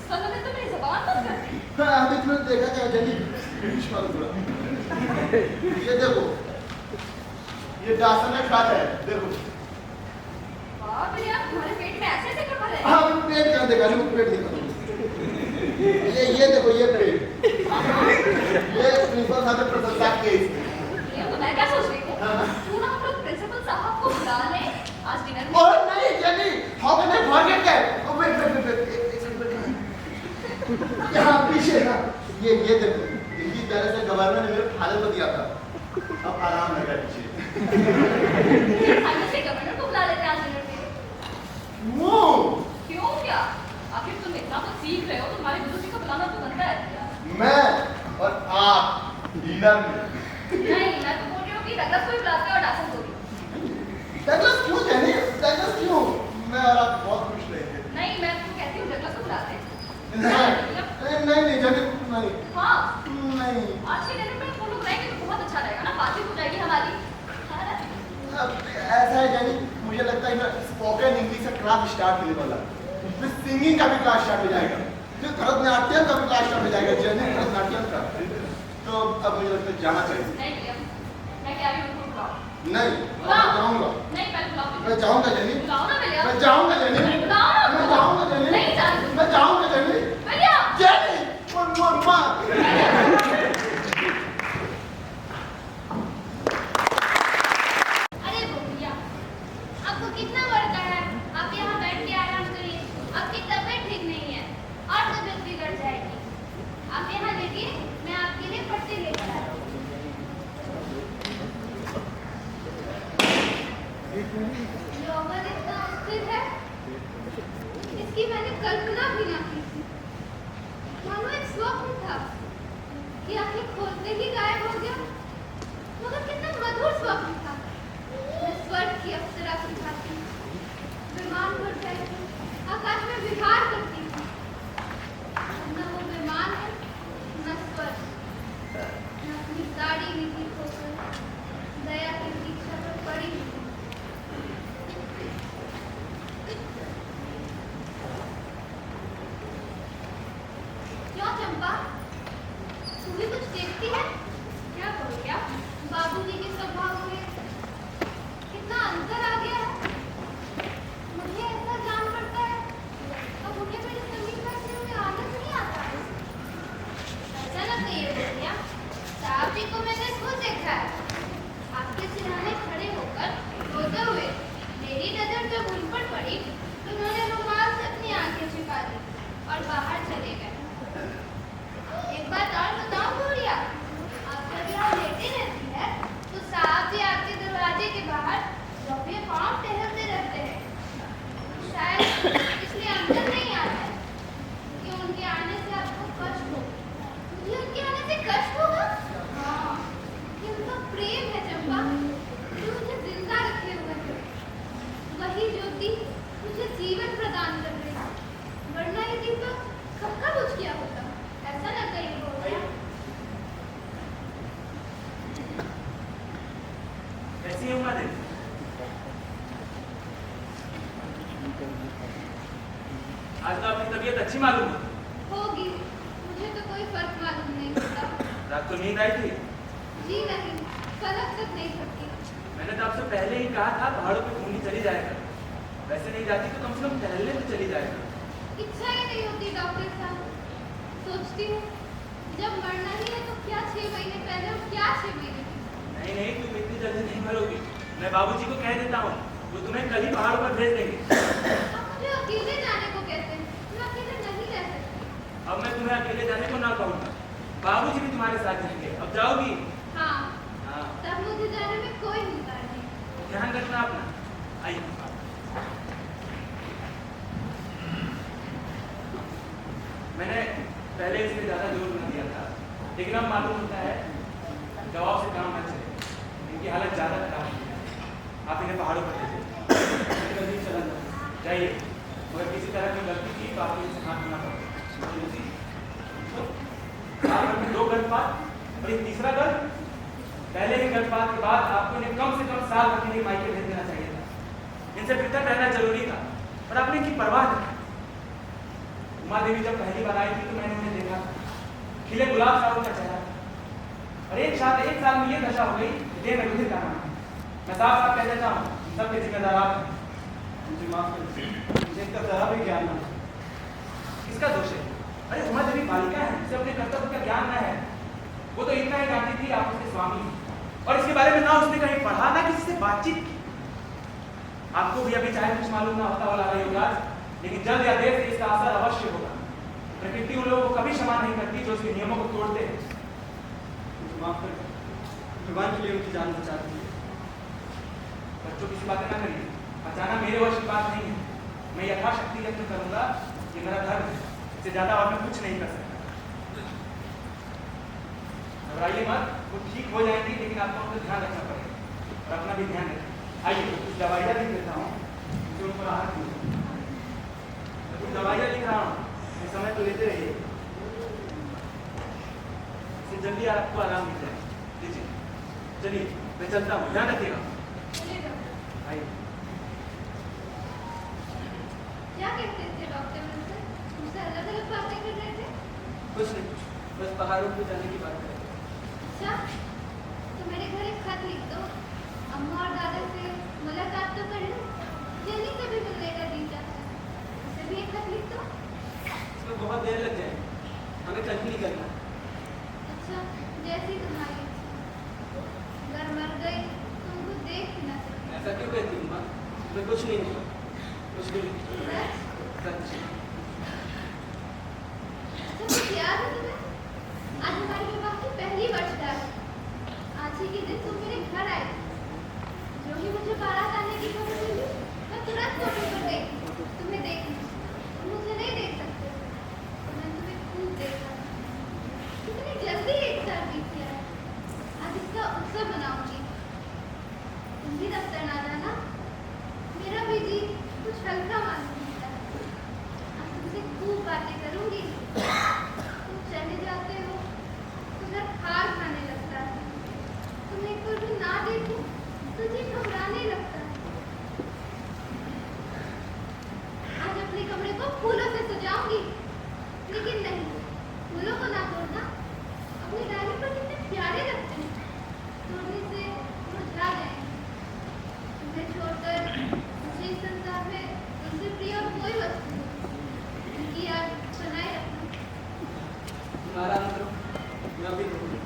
Speaker 3: तो मेरी ज़बान बंद कर दी।
Speaker 6: हाँ, अभी तुमने देखा क्या जेनी? ये देखो, ये डासना खाता है, देखो।
Speaker 3: वाह भैया, तुम्हारे पेट में ऐसे ऐसे कपड़ा है।
Speaker 6: हाँ, पेट कहाँ देखा रही हूँ, पेट देखा रही हूँ। ये देखो, ये पेट। ये प्रिंसिपल साहब ने प्रशंसा की है इसकी।
Speaker 3: ये तो मैं क्या सोच रही हूँ? क्यों ना हम लोग प्रिंसिपल साहब को बुला लें आज डिनर में?
Speaker 6: और नहीं, jenny, how can I forget that? Oh, wait. यहाँ पीछे ना, ये देखो, इनकी तरह से गवर्नर ने मेरे फादर को दिया था। अब आराम लगा पीछे।
Speaker 3: फाइनल से गवर्नर को बुला लेते हैं आज डिनर में।
Speaker 6: वो
Speaker 3: क्यों क्या? आखिर तुम इतना तो सीख रहे हो, तुम्हारे गुरुजी को बुलाना तो बनता है।
Speaker 6: मैं और आप डिनर में।
Speaker 3: नहीं, मैं तो बोल रही हूँ कि डगलस को ही बुलाते हैं और डासन को भी।
Speaker 6: डगलस क्यों जेनी? डगलस क्यों? मैं और आप बहुत खुश रहेंगे।
Speaker 3: नहीं, मैं तो कहती हूँ डगलस को बुलाते हैं।
Speaker 6: नहीं जेनी, नहीं।
Speaker 3: हाँ,
Speaker 6: नहीं।
Speaker 3: आज के डिनर में वो लोग रहेंगे तो बहुत अच्छा रहेगा ना, बातचीत हो जाएगी हमारी।
Speaker 6: अब ऐसा है जेनी, मुझे लगता है ना स्पोकन इंग्लिश का क्लास स्टार्ट होने वाला है। फिर सिंगिंग का भी क्लास स्टार्ट हो जाएगा, फिर भरतनाट्यम का भी क्लास स्टार्ट हो जाएगा, जेनी भरतनाट्यम का। तो अब मुझे लगता है जाना चाहिए।
Speaker 3: नहीं भैया, मैं कह रही हूँ उनको बुलाओ।
Speaker 6: नहीं,
Speaker 3: बुलाओ।
Speaker 6: मैं जाऊंगा।
Speaker 3: नहीं, मैं बुलाऊंगी।
Speaker 6: मैं जाऊंगा जेनी।
Speaker 3: बुलाओ ना भैया।
Speaker 6: मैं जाऊंगा जेनी।
Speaker 3: बुलाओ ना।
Speaker 6: मैं जाऊंगा जेनी।
Speaker 3: नहीं जाने।
Speaker 6: मैं जाऊंगा जेनी।
Speaker 3: भैया।
Speaker 6: जेनी,
Speaker 3: अरे भैया, आपको कितना वर्क है? आप यहाँ बैठ के आराम करिए। आपकी तबीयत ठीक नहीं है और तबीयत बिगड़ जाएगी। आप यहाँ लेटिए, मैं आपके लिए पट्टी लेकर आ रही हूँ। यौवन इतना अस्थिर है, इसकी मैंने कल्पना भी ना की थी। मानो एक स्वप्न था कि आंखें खोलते ही गायब हो गया। मगर कितना मधुर स्वप्न था। मैं स्वर्ग की अप्सरा की भांति विमान पर बैठ आकाश में विहार करती थी। न वो विमान है, न स्वर्ग, न अपनी साड़ी नीति खोकर दया की दीक्षा पर पड़ी हूँ। क्यों चंपा, तू भी कुछ देखती है? क्या करूँ क्या? बाबूजी के स्वभाव में कितना अंतर आ गया है। मुझे ऐसा जान पड़ता है, अब उन्हें मेरे समीप बैठने में आनंद नहीं आता। ऐसा न कहिए भैया, साहब जी को मैंने खुद देखा है। आपके सिरहाने खड़े होकर रोते हुए मेरी नजर जब उन पर पड़ी तो उन्होंने रुमाल से अपनी आंखें छिपा दी और बाहर चले गए। एक बात और बताओ गोरिया, आप जब यहाँ लेटी रहती है तो साहब जी आपके दरवाजे के बाहर रफे पांव टहलते रहते हैं। शायद इसलिए अंदर नहीं आता है कि उनके आने से आपको कष्ट हो। मुझे उनके आने से कष्ट होगा? हाँ, ये उनका प्रेम है चंपा, जो मुझे जिंदा रखे हुए है। वही ज्योति मुझे जीवन प्रदान कर रही है, वरना ये दीपक कब का बुझ गया होता। ऐसा न कहिए गोरिया।
Speaker 5: कैसी है उम्र? आज तो आपकी तबीयत अच्छी मालूम
Speaker 3: होगी, मुझे तो कोई फर्क मालूम नहीं होता।
Speaker 5: रात को नींद आई थी?
Speaker 3: जी नहीं, पलक तक नहीं सकती।
Speaker 5: मैंने तो आपसे पहले ही कहा था पहाड़ों पे घूमने चली जाएगा। वैसे नहीं जाती तो कम से कम टहलने तो चली जाएगा।
Speaker 3: इच्छा ही नहीं होती डॉक्टर साहब। सोचती हूँ जब मरना ही है तो क्या 6 महीने पहले और क्या 6 महीने
Speaker 5: नहीं नहीं, तुम इतनी जल्दी नहीं मरोगी। मैं बाबूजी को कह देता हूँ, वो तुम्हें कल ही पहाड़ पर भेज देंगे।
Speaker 3: आप मुझे अकेले जाने को कहते हैं, मैं अकेले नहीं रह सकती।
Speaker 5: अब मैं तुम्हें अकेले जाने को ना कहूँगा, बाबूजी भी तुम्हारे साथ जाएंगे। अब जाओगी?
Speaker 3: हाँ,
Speaker 5: हाँ,
Speaker 3: तब मुझे जाने में कोई इंकार नहीं।
Speaker 5: ध्यान रखना अपना। आइए। मैंने पहले इसमें ज़्यादा जोर न दिया था, लेकिन अब मालूम होता है दवाओं से काम न चले। इनकी हालत ज़्यादा खराब हो है। आप इन्हें पहाड़ों पर ले चला जाइए। मगर किसी तरह की गलती की तो आपको इनसे हाथ धोना पड़ेगा। साल में 2 गर्भपात और एक तीसरा गर्भ। पहले ही गर्भपात के बाद आपको इन्हें कम से कम साल भर के लिए मायके भेज देना चाहिए था। इनसे पृथक रहना जरूरी था, पर आपने इनकी परवाह नहीं। उमा देवी जब पहली बार आई थी तो मैंने उन्हें देखा, खिले गुलाब सा उनका चेहरा, दशा हो गई, देह में रुधिर का नाम है। मैं साफ साफ कह देता हूँ, सबके जिम्मेदार आप हैं।
Speaker 6: मुझे माफ कर दीजिए, मुझे इसका जरा भी ज्ञान नहीं है।
Speaker 5: किसका दोष है? अरे उमा देवी बालिका है, उसे अपने कर्तव्य का ज्ञान न है। वो तो इतना ही जानती थी आप उसके स्वामी हैं। और इसके बारे में ना उसने कहीं पढ़ा, ना किसी से बातचीत की। आपको भी अभी चाहे कुछ मालूम ना होता वाला युवराज, लेकिन जल्द या देर से इसका असर अवश्य होगा। प्रकृति उन लोगों को कभी क्षमा नहीं करती जो उसके नियमों को तोड़ते हैं।
Speaker 6: मुझे माफ कर दीजिए, भगवान के लिए उनकी जान बचा दीजिए।
Speaker 5: बच्चों किसी बातें ना करिए, बचाना मेरे वश की बात नहीं है। मैं यथाशक्ति यत्न करूंगा, ये मेरा धर्म है। इससे ज्यादा और मैं कुछ नहीं कर सकता। घबराइए मत, वो ठीक हो जाएंगी, लेकिन आपको उनका ध्यान रखना पड़ेगा और अपना भी ध्यान रखें। आइए कुछ दवाइयाँ लिख देता हूँ, जो उनको राहत मिले। कुछ दवाइयाँ लिख रहा हूँ, ये समय तो लेते रहिए, इससे जल्दी आपको आराम मिल जाए। लीजिए, चलिए मैं चलता हूँ, ध्यान रखिएगा। आइए।
Speaker 3: क्या कहते थे डॉक्टर मुझसे? मुझसे अलग अलग बातें कर रहे थे।
Speaker 5: कुछ नहीं, बस पहाड़ों पे जाने की बात करें।
Speaker 3: अच्छा, तो मेरे घर एक खत लिख दो। अम्मा और दादा से मुलाकात तो कर लो, जल्दी से भी मिलने का दिल चाहता है। उसे भी एक खत लिख दो।
Speaker 5: इसमें बहुत देर लग जाए, हमें कहीं नहीं करना।
Speaker 3: अच्छा, जैसी तुम्हारी इच्छा। अगर मर गई तो उनको देख ही ना सकते।
Speaker 5: ऐसा क्यों कहती हूँ माँ? मैं कुछ नहीं हूँ, कुछ भी नहीं।
Speaker 3: सच?
Speaker 5: सच।
Speaker 3: अच्छा, कुछ याद है तुम्हें? आज हमारे विवाह की पहली वर्षगांठ। आज ही के दिन तुम मेरे घर आए। जो ही मुझे बारात आने की खबर मिली, मैं तुरंत कोठी पर गई। तुम्हें देखने, तुम मुझे नहीं देख सकते, तो मैं तुम्हें खूब देखा। कितनी जल्दी एक साल बीत गया है। आज इसका उत्सव मनाऊंगी। तुम भी दफ्तर ना जाना, मेरा भी जी कुछ हल्का मालूम होता है। आज तुमसे खूब बातें करूंगी। तुम चले जाते हो तो घर खार खाने लगता है। तुम एक बार भी ना देखो तो जी घबराने लगता है। आज अपने कमरे को फूलों से सजाऊंगी, लेकिन नहीं, फूलों को ना तोड़ना। अपनी डाली पर कितने प्यारे लगते हैं, तोड़ने से मुरझा जाएंगे। तुम्हें छोड़कर मुझे इस संसार में तुमसे प्रिय और कोई वस्तु नहीं। उनकी याद बनाए रखना।
Speaker 5: आराम करो, मैं अभी करूँगी।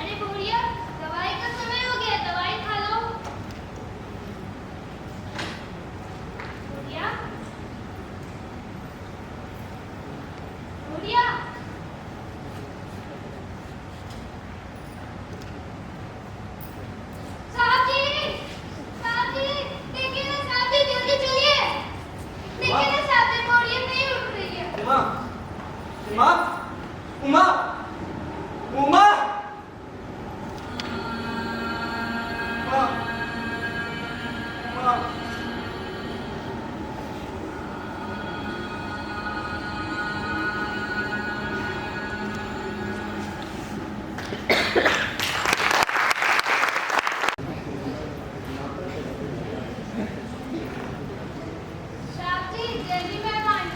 Speaker 3: अरे बुढ़िया, दवाई का समय हो गया, दवाई खा लो। बुढ़िया, बुढ़िया, साहब जी, देखिए ना साहब जी, जल्दी चलिए। देखिए ना साहब जी, बुढ़िया नहीं उठ रही है।
Speaker 5: उमा, उमा, उमा, उमा, उमा, उमा।
Speaker 3: साहब जी, जल्दी मेहमान।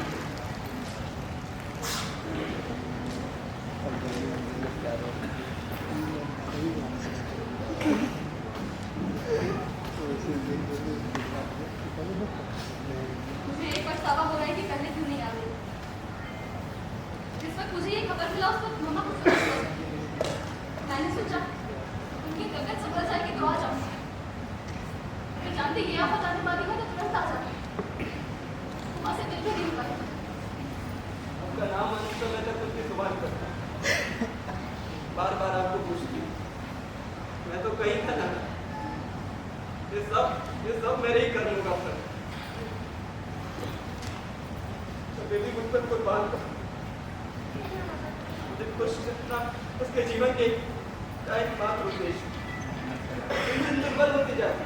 Speaker 3: मुझे एक पछतावा हो रहा है कि पहले क्यों नहीं आ गई। जिस वक्त मुझे ये खबर मिला उस वक्त मम्मा को समझ गई। मैंने सोचा उनकी तबीयत संभल जाएगी तो आ जाऊंगी। मैं जानती ये आफत आने वाली है तो तुरंत आ जाती। माँ से दिल भी नहीं हुआ।
Speaker 5: आपका नाम अनंत तो मैं तक उसकी सुबह करता, बार बार आपको पूछती, मैं तो कहीं था ना,
Speaker 7: ये सब मेरे ही कर्मों का फल। बेबी मुझ पर कुर्बान कर, मुझे खुश रखना उसके जीवन के का एकमात्र उद्देश्य। दिन दिन दुर्बल होती जाती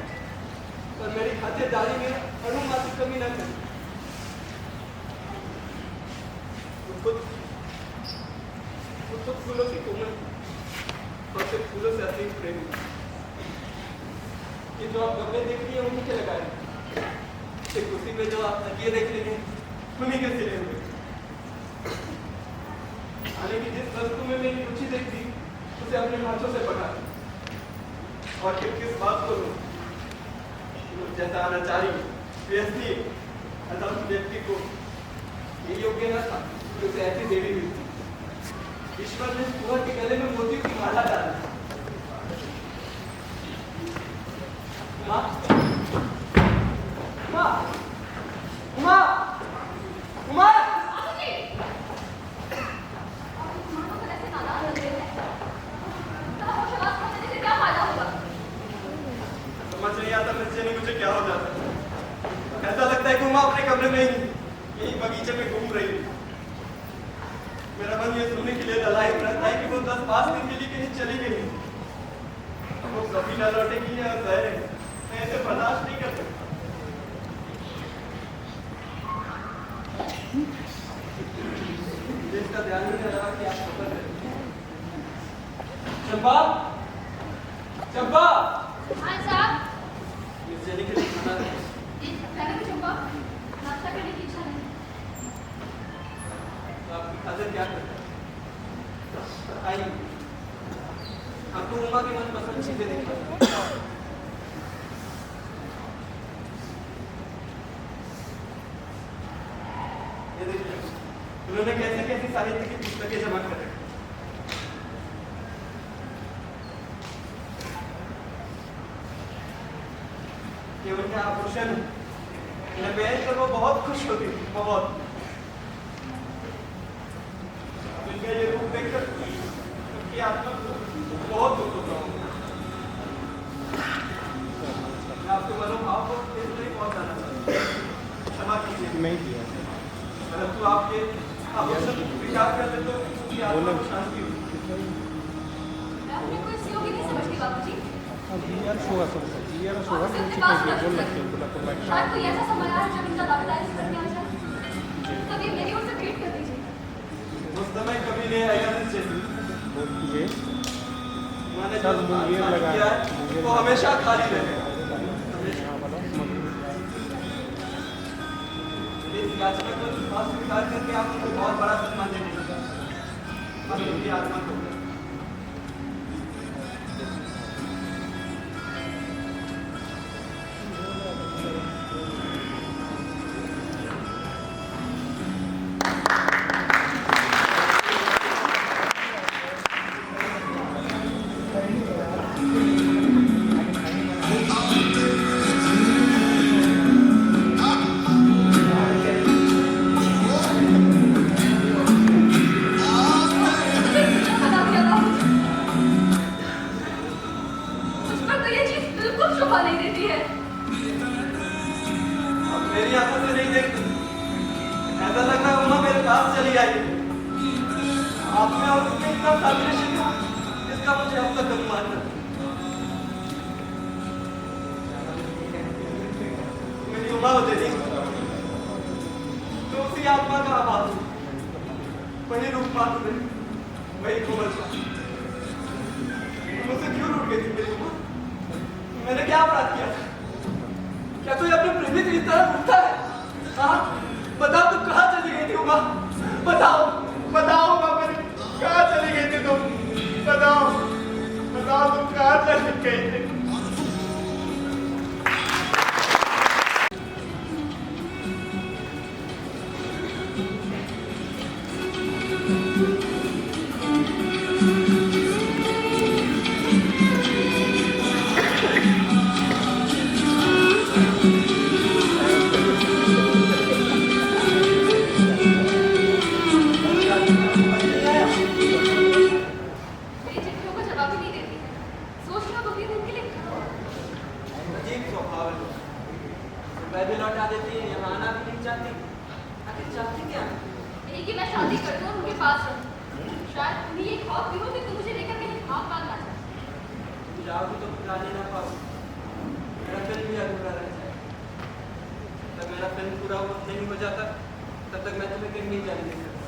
Speaker 7: और मेरी खातिरदारी में अणुमात्र कमी न करी। खुद फूलों की कोमल और फिर फूलों से असीम प्रेमी। ये जो आप गमले देख रही है उन्हीं के लगाए, कुर्सी पे जो आप तकिए देख रही हैं उन्हीं के सिरे हुए। हालांकि जिस वस्तु में मेरी रुचि देखती उसे अपने हाथों से पकड़ा और फिर किस बात को जैसा अनाचारी व्यक्ति अथवा व्यक्ति को ये योग्य न था कि उसे ऐसी देवी मिलती। ईश्वर ने कुआं के गले में मोती की माला डाली। माँ माँ माँ माँ समझ नहीं आता मुझे क्या हो जाता है। ऐसा लगता है कि उमा अपने कमरे में ही यही बगीचे में घूम रही है। मेरा मन ये सुनने के लिए ललायत रहता है कि वो 10-5 दिन के लिए कहीं चली गई, वो कभी न लौटेगी या मैं ऐसे बर्दाश्त नहीं कर सकता। इसका ध्यान नहीं रहा कि आप सफर करें। चंपा चंपा
Speaker 3: हाँ साहब,
Speaker 7: मिस जेनी के लिए खाना है।
Speaker 3: मैंने भी चंपा नाश्ता करने की इच्छा नहीं।
Speaker 7: तो आपकी खातिर क्या करता है? आइए आपको उमा की मनपसंद चीजें दिखा। ये देखिए उन्होंने कैसे कैसे साहित्य की पुस्तकें जमा कर रखी। ये उनका आभूषण है, पहन कर वो बहुत खुश होती थी, बहुत। उनका ये रूप देखकर उनकी आत्मा बहुत दुख होता हूँ। मैं आपके मनोभाव को ठेस नहीं पहुंचाना चाहता, क्षमा कीजिए। नहीं किया, परंतु आपके आभूषण विचार करते तो उनकी आत्मा को शांति हुई।
Speaker 3: मैं अपने को इस योग्य नहीं समझती बाबूजी। शायद कोई ऐसा समय आया जब इनका दावेदार इस पर क्या आ जाए। तब ये मेरी ओर से भेंट कर दीजिए।
Speaker 7: उस समय कभी नहीं आएगा नीचे। मैंने जो किया है वो हमेशा खाली रहेगा। इस याचना को स्वीकार करके आप उनको बहुत बड़ा सम्मान देने लगे। अब उनकी आत्मा को मेरी आंखों से नहीं देखती। ऐसा लग रहा है उमा मेरे पास चली आई है। आप में और उसमें इतना सादृश्य था, इसका मुझे अब तक अनुमान नहीं। मेरी उमा हो जाएगी तो उसी आत्मा का आवाज, वही रूप मात्र में, वही कोमल सा। मुझसे क्यों रूठ गई थी मेरी उमा? मैंने क्या अपराध किया था? क्या कोई अपने प्रेमी से इस तरह रूठता है? हाँ, बताओ तुम कहाँ चली गई थी उमा? बताओ, बताओ उमा, मेरी कहाँ चली गई थी तुम? बताओ, बताओ तुम कहाँ चली गई थी?
Speaker 3: मेरी चिट्ठियों को जवाब ही नहीं देती है। सोच लो 2-3 दिन के लिए
Speaker 7: पागल हो। रुपए भी लौटा देती है, यहाँ आना भी नहीं चाहती। आखिर चाहती क्या?
Speaker 3: यही कि मैं शादी कर दूं और उनके पास रहूं। शायद तुम्हें ये खौफ भी हो कि तुम मुझे लेकर कहीं भाग ना जाए।
Speaker 7: तुम जाओगी तो खुद नहीं ना पाओ। मेरा फिल्म भी अधूरा रह जाए। जब तक मेरा फिल्म पूरा नहीं हो जाता तब तक मैं तुम्हें कहीं नहीं जाने दे सकता।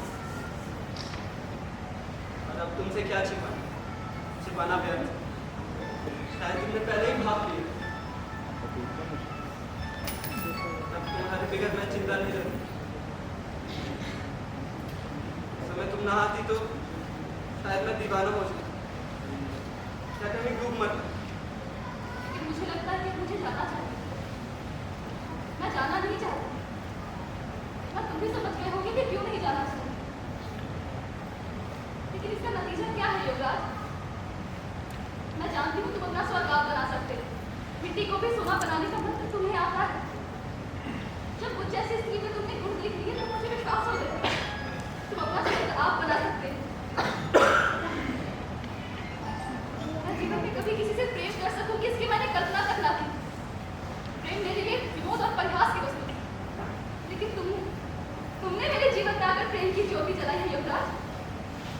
Speaker 7: और अब तुमसे क्या छिपाना? छिपाना व्यर्थ। शायद तुमने पहले ही भाग लिया। अब तुम्हारी फिक्र में चिंता नहीं रहती। समय तुम ना आती तो शायद मैं दीवाना हो जाता। क्या कहीं डूब मरता।
Speaker 3: लेकिन मुझे लगता है कि मुझे जाना चाहिए। मैं जाना नहीं चाहती। मैं तुम भी समझ गए होगे कि क्यों नहीं जाना चाहिए। लेकिन इसका नतीजा क्या है युवराज? मैं जानती हूँ तुम अपना स्वर्ग आप बना सकते हो। मिट्टी को भी सोना बनाने का मंत्र तुम्हें आता है। जब मुझ जैसी स्त्री में तुमने गुण देख लिए तो मुझे विश्वास हो गया तुम अपना स्वर्ग आप बना सकते हो। मैं जीवन में कभी किसी से प्रेम कर सकूंगी इसकी मैंने कल्पना तक ना की। प्रेम मेरे लिए विनोद और परिहास की वस्तु थी। लेकिन तुमने मेरे जीवन में आकर प्रेम की ज्योति जलाई है युवराज।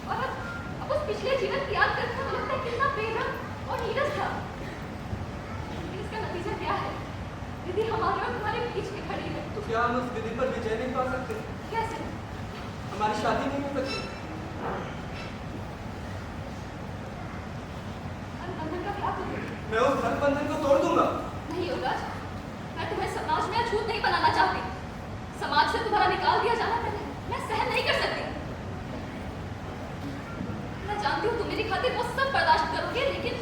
Speaker 3: और अब उस पिछले जीवन की याद करके मुझे लगता है कितना बेरंग और नीरस था। लेकिन इसका नतीजा क्या है? विधि हमारे और तुम्हारे बीच में खड़ी है।
Speaker 7: तो क्या हम उस विधि पर विजय नहीं पा सकते?
Speaker 3: कैसे?
Speaker 7: हमारी शादी नहीं हो सकती।
Speaker 3: बंधन का क्या करोगे?
Speaker 7: मैं उस धन बंधन को तोड़ दूंगा।
Speaker 3: नहीं युवराज, मैं तुम्हें समाज में अछूत नहीं बनाना चाहती। समाज से तुम्हारा निकाल दिया जाना मैं सहन नहीं कर सकती। मैं जानती हूँ तुम मेरी खातिर वो सब बर्दाश्त करोगे, लेकिन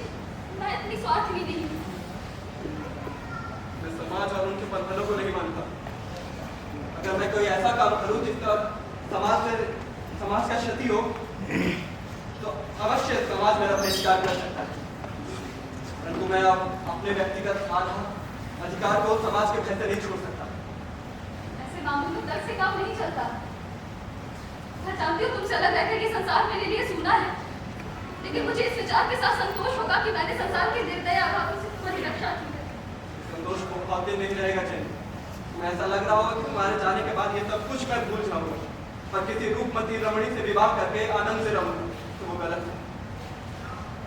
Speaker 3: मैं इतनी स्वार्थी नहीं हूँ।
Speaker 7: मैं समाज और उनके बंधनों को नहीं मानता। अगर मैं कोई ऐसा काम करूं जिसका समाज का क्षति हो तो अवश्य समाज मेरा बहिष्कार कर सकता है। परंतु मैं अब अपने व्यक्तिगत अधिकार को समाज के भीतर नहीं छोड़ सकता।
Speaker 3: ऐसे मामलों में दर्द से काम नहीं चलता। मैं जानती हूँ तुमसे अलग रहकर ये संसार मेरे लिए सूना है, लेकिन मुझे इस विचार के साथ संतोष होगा कि मैंने संसार के निर्दय आघातों से तुम्हारी रक्षा की है।
Speaker 7: संतोष को भाग्य नहीं रहेगा चैन। तुम्हें ऐसा लग रहा होगा कि तुम्हारे जाने के बाद ये सब कुछ मैं भूल जाऊंगा और किसी रूपमती रमणी से विवाह करके आनंद से रहूंगा, तो वो गलत है।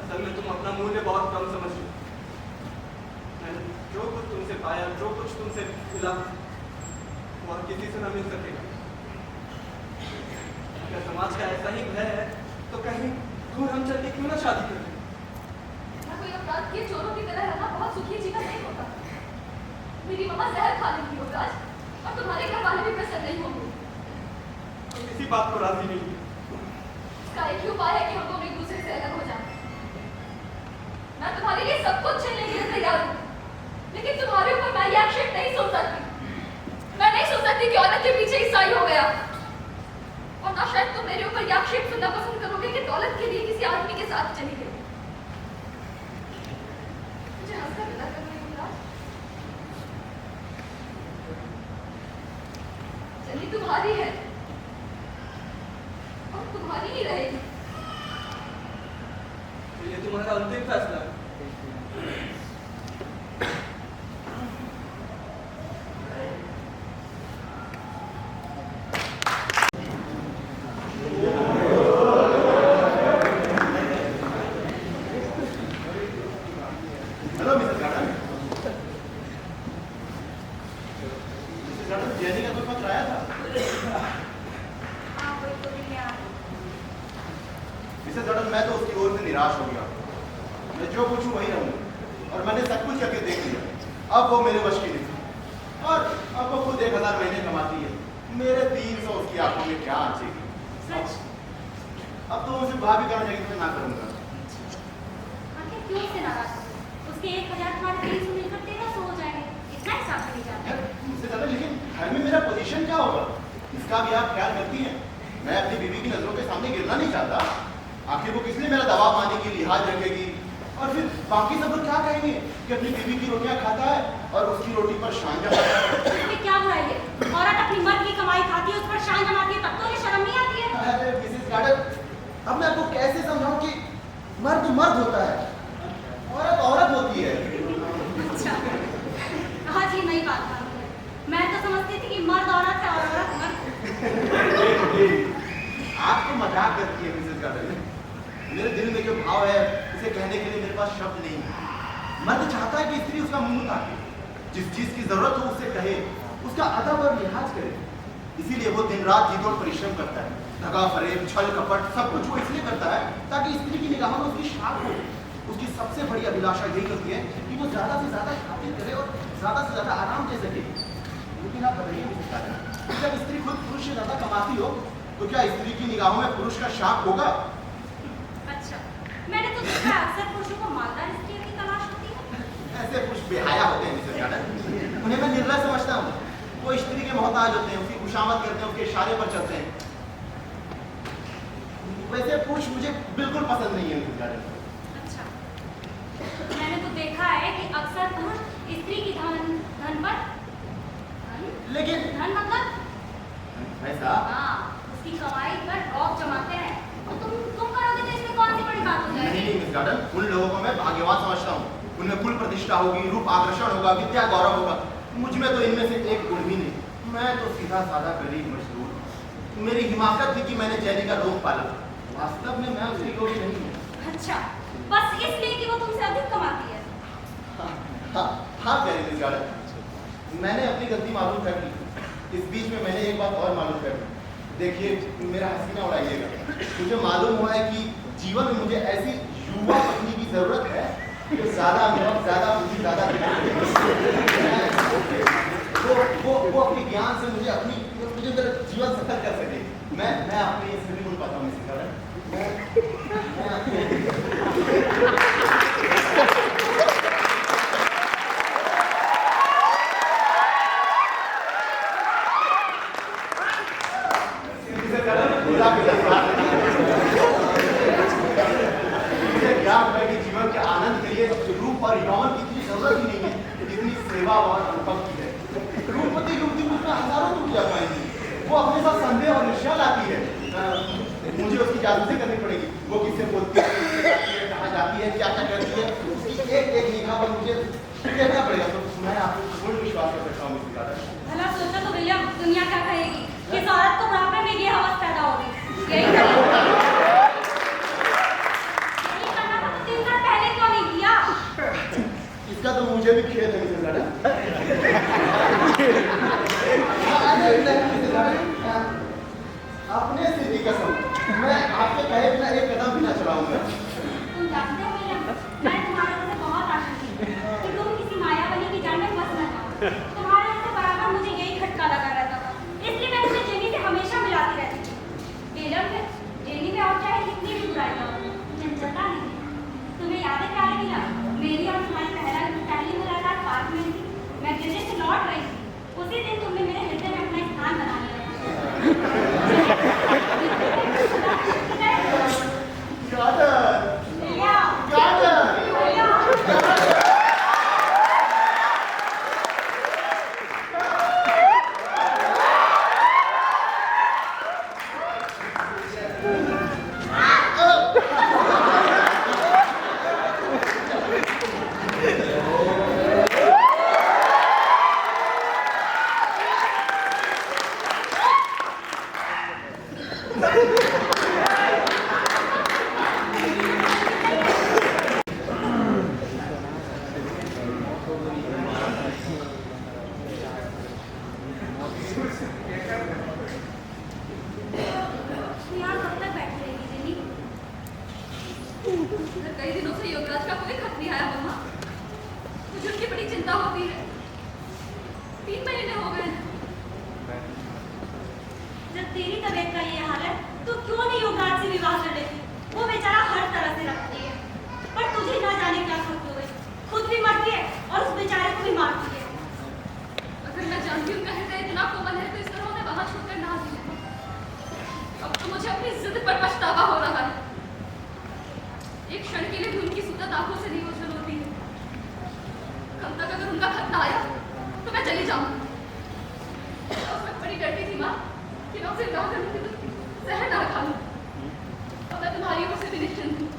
Speaker 7: असल में तुम अपना मूल्य बहुत कम समझते हो। मैंने जो कुछ तुमसे पाया, जो कुछ तुमसे मिला, वो किसी से न मिल सकेगा। अगर समाज का ऐसा ही भय है तो कहीं दूर हम चल के क्यों ना शादी कर लें?
Speaker 3: मैं कोई अपराध किए चोरों की तरह रहना बहुत सुखी जीवन नहीं होता। मेरी मम्मा जहर खा लेंगी युवराज, और तुम्हारे घर वाले भी प्रसन्न नहीं होंगे।
Speaker 7: तो किसी बात को राजी नहीं है।
Speaker 3: इसका एक ही उपाय है कि हम दोनों एक दूसरे से अलग हो जाएं। मैं तुम्हारे लिए सब कुछ झेलने के लिए तैयार हूँ, लेकिन तुम्हारे ऊपर मैं ये आक्षेप नहीं सुन सकती। मैं नहीं सुन सकती कि औरत के पीछे ईसाई हो गया। और ना शायद तुम मेरे ऊपर ये आक्षेप सुनना पसंद करोगे कि दौलत के लिए किसी आदमी के साथ चली गई। मुझे हंसकर विदा कर रही हो युवराज। चली तुम्हारी है और तुम्हारी ही रहेगी।
Speaker 7: तो ये तुम्हारा अंतिम फैसला है।
Speaker 6: Hello Mrs Garden. Mrs Garden, Jenny का कोई पत्र आया था?
Speaker 4: हाँ, कोई तो नहीं आया।
Speaker 6: मिसेस गार्डन, मैं तो उसकी ओर से निराश हो गया। मैं जो पूछूं वही रहूं और मैंने सब कुछ करके देख लिया। अब वो मेरे वश की नहीं और अब वो खुद 1000 महीने कमाती है। मेरे 300 उसकी आंखों में क्या आंचेगी।
Speaker 4: सच?
Speaker 6: अब तो मुझे भाभी करना चाहिए तो मैं ना करूंगा।
Speaker 4: आखिर क्यों से नाराज हो? उसके 1000 तुम्हारे 300 मिलकर 1300 हो जाएंगे। इतना हिसाब से नहीं जाता।
Speaker 6: मुझसे ज्यादा लेकिन घर में मेरा पोजीशन क्या होगा इसका भी आप ख्याल रखती हैं। मैं अपनी बीवी की नजरों के सामने गिरना नहीं चाहता। आखिर वो किस लिए मेरा दबाव मानेगी, लिहाज रखेगी और फिर बाकी सब लोग क्या कहेंगे कि अपनी बीवी की रोटियां खाता है और उसकी रोटी पर शान जमाता है।
Speaker 4: इसमें क्या बुराई है? औरत अपनी मर्द की कमाई खाती है, उस पर शान जमाती है, तब तो उन्हें शर्म नहीं आती है।
Speaker 6: अरे मिसेस गार्डन, अब मैं आपको कैसे समझाऊं कि मर्द मर्द होता है, औरत औरत होती है।
Speaker 4: अच्छा, ये नई बात मालूम है। मैं तो समझती थी कि मर्द औरत है और औरत मर्द।
Speaker 6: आप तो मजाक करती है मिसेस गार्डन। मेरे दिल में जो भाव है उसे कहने के लिए मेरे पास शब्द नहीं है। मर्द चाहता है कि स्त्री उसका मुंह ताके, जिस चीज की जरूरत हो उसे कहे, उसका अदब और लिहाज करे। इसीलिए वो दिन रात जी तोड़ परिश्रम करता है। दगा फरेब छल कपट सब कुछ वो इसलिए करता है ताकि स्त्री की निगाहों में उसकी शान हो। उसकी सबसे बड़ी अभिलाषा यही होती है कि वो ज्यादा से ज्यादा खातिर करे और ज्यादा से ज्यादा आराम दे सके। लेकिन आप बताइए मिसेस गार्डन, जब स्त्री खुद पुरुष से ज्यादा कमाती हो तो क्या स्त्री की निगाहों में पुरुष का शाप होगा?
Speaker 4: अच्छा, मैंने तो देखा अक्सर पुरुषों को मालदार स्त्रियों की तलाश होती है।
Speaker 6: ऐसे पुरुष बेहया होते हैं मिसेस गार्डन। उन्हें मैं निर्लज समझता हूँ। वो स्त्री के मोहताज होते हैं, उसकी खुशामद करते हैं, उसके इशारे पर चलते हैं। वैसे पुरुष मुझे बिल्कुल पसंद नहीं है मिसेस गार्डन।
Speaker 4: अच्छा, मैंने तो देखा है कि अक्सर पुरुष स्त्री की धन पर
Speaker 6: लेकिन
Speaker 4: धन मतलब
Speaker 6: ऐसा
Speaker 4: हाँ, उसकी कमाई पर रौब जमाते हैं। और तुम करोगे तो इसमें कौन सी बड़ी बात हो जाएगी?
Speaker 6: नहीं मिस गार्डन, उन लोगों को मैं भाग्यवान समझता हूँ। उनमें कुल प्रतिष्ठा होगी, रूप आकर्षण होगा, विद्या गौरव होगा। मुझ में तो इनमें से एक गुण भी नहीं। मैं तो सीधा साधा गरीब मजदूर। मेरी हिमाकत थी कि मैंने जैनी का रूप पाला। वास्तव में मैं उसकी कोई नहीं हूँ।
Speaker 4: अच्छा, बस इसलिए कि वो तुमसे अधिक कमाती है।
Speaker 6: हाँ प्यारी मिस गार्डन, मैंने अपनी गलती मालूम कर ली। इस बीच में मैंने एक बात और मालूम कर ली। देखिए, मेरा हंसीना उड़ाइएगा। मुझे मालूम हुआ है कि जीवन में मुझे ऐसी युवा पत्नी की जरूरत है जो ज्यादा अनुभव, ज्यादा बुद्धि, ज्यादा वो अपने ज्ञान से मुझे मेरा जीवन सफल कर सके। मैं अपने ये सभी गुण पाता हूँ मिसेस गार्डन। जीवन के आनंद के लिए रूप और यौवन की इतनी जरूरत ही नहीं है जितनी सेवा और अनुभव की है। रूपवती युवती मुझ में हजारों टूट जा पाएंगी। वो अपने साथ संदेह और ईर्ष्या लाती है। मुझे उसकी जासूसी करनी पड़ेगी। वो किससे बोलती है, कहाँ जाती है, क्या क्या करती है, उसकी एक एक निगाह पर मुझे देखना पड़ेगा। तो मैं आपको पूर्ण विश्वास कर सकता हूँ मिसेस गार्डन।
Speaker 4: भला सोचा तो विलियम, दुनिया क्या कहेगी? किस औरत को बुढ़ापे में ये हवस पैदा होगी? यही करना था तो 3 साल पहले क्यों नहीं किया?
Speaker 6: इसका तो मुझे भी खेद है मिसेस गार्डन। अपने सिर की कसम, मैं आपके कहे बिना एक कदम भी ना चलाऊंगा।
Speaker 4: तुम जानते हो विलियम, मैं तुम्हारे से बहुत आशा थी कि तुम किसी मायावली की जान में फंस न जाओ। तुम्हारे से बराबर मुझे यही खटका लगा रहता था। इसलिए मैं तुम्हें जेनी से हमेशा मिलाती रहती थी। विलियम, जेनी में और चाहे कितनी भी बुराई हो, चंचलता नहीं थी। तुम्हें याद है क्या मिला? मेरी और तुम्हारी पहली मुलाकात पार्क में थी। मैं गिरने से लौट रही थी। उसी दिन तुमने मेरे हृदय में अपना स्थान बना लिया।
Speaker 3: कई दिनों से योगराज का कोई खत नहीं आया मम्मा। मुझे उसकी बड़ी चिंता होती है। 3 महीने हो गए।
Speaker 4: जब तेरी तबीयत का ये हाल है तो क्यों नहीं युवराज से विवाह कर लेती? वो बेचारा हर तरह से रखती है, पर तुझे ना जाने क्या सोच हो गई। खुद भी मरती है और उस बेचारे को भी मारती है।
Speaker 3: अगर मैं जानती उनका हृदय इतना कोमल है तो इस तरह उन्हें वहां छोड़कर ना दिया। अब तो मुझे अपनी जिद पर पछतावा हो रहा है। एक क्षण के लिए भी उनकी सूरत आंखों से नहीं ओझल होती है। कल तक अगर उनका खत ना आया तो मैं चली जाऊंगी। उस वक्त बड़ी डरती थी माँ कि मैं उसे विवाह करने के जहर ना खा लूं। और मैं तुम्हारी ओर से भी निश्चिंत हूँ।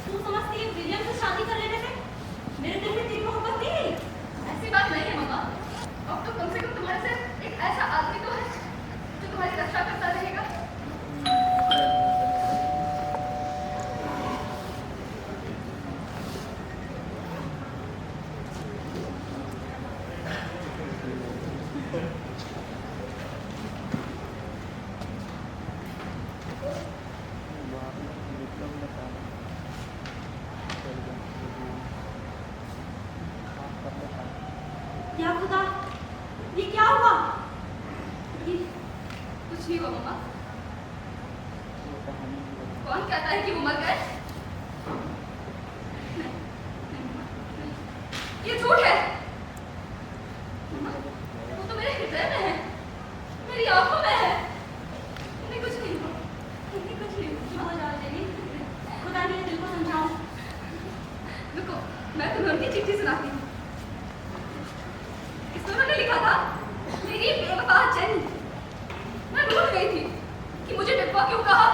Speaker 4: तू समझती है विलियम से शादी कर लेने से मेरे दिल में तेरी मोहब्बत नहीं है? या खुदा, ये क्या हुआ?
Speaker 3: कुछ नहीं हुआ मम्मा। कौन कहता है कि वो मर गए? ये झूठ है। मम्मा, वो तो मेरे हृदय में है, मेरी आंखों में है। उन्हें कुछ नहीं हुआ, उन्हें कुछ नहीं हुआ।
Speaker 4: चुप हो जाओ जेनी, खुदा ने दिल को समझाओ।
Speaker 3: रुको, मैं तुम्हें उनकी चिट्ठी सुनाती हूँ। इसमें उन्होंने लिखा था, मेरी बेवफा जेनी, मैं भूल गई थी कि मुझे डिब्बा क्यों कहा,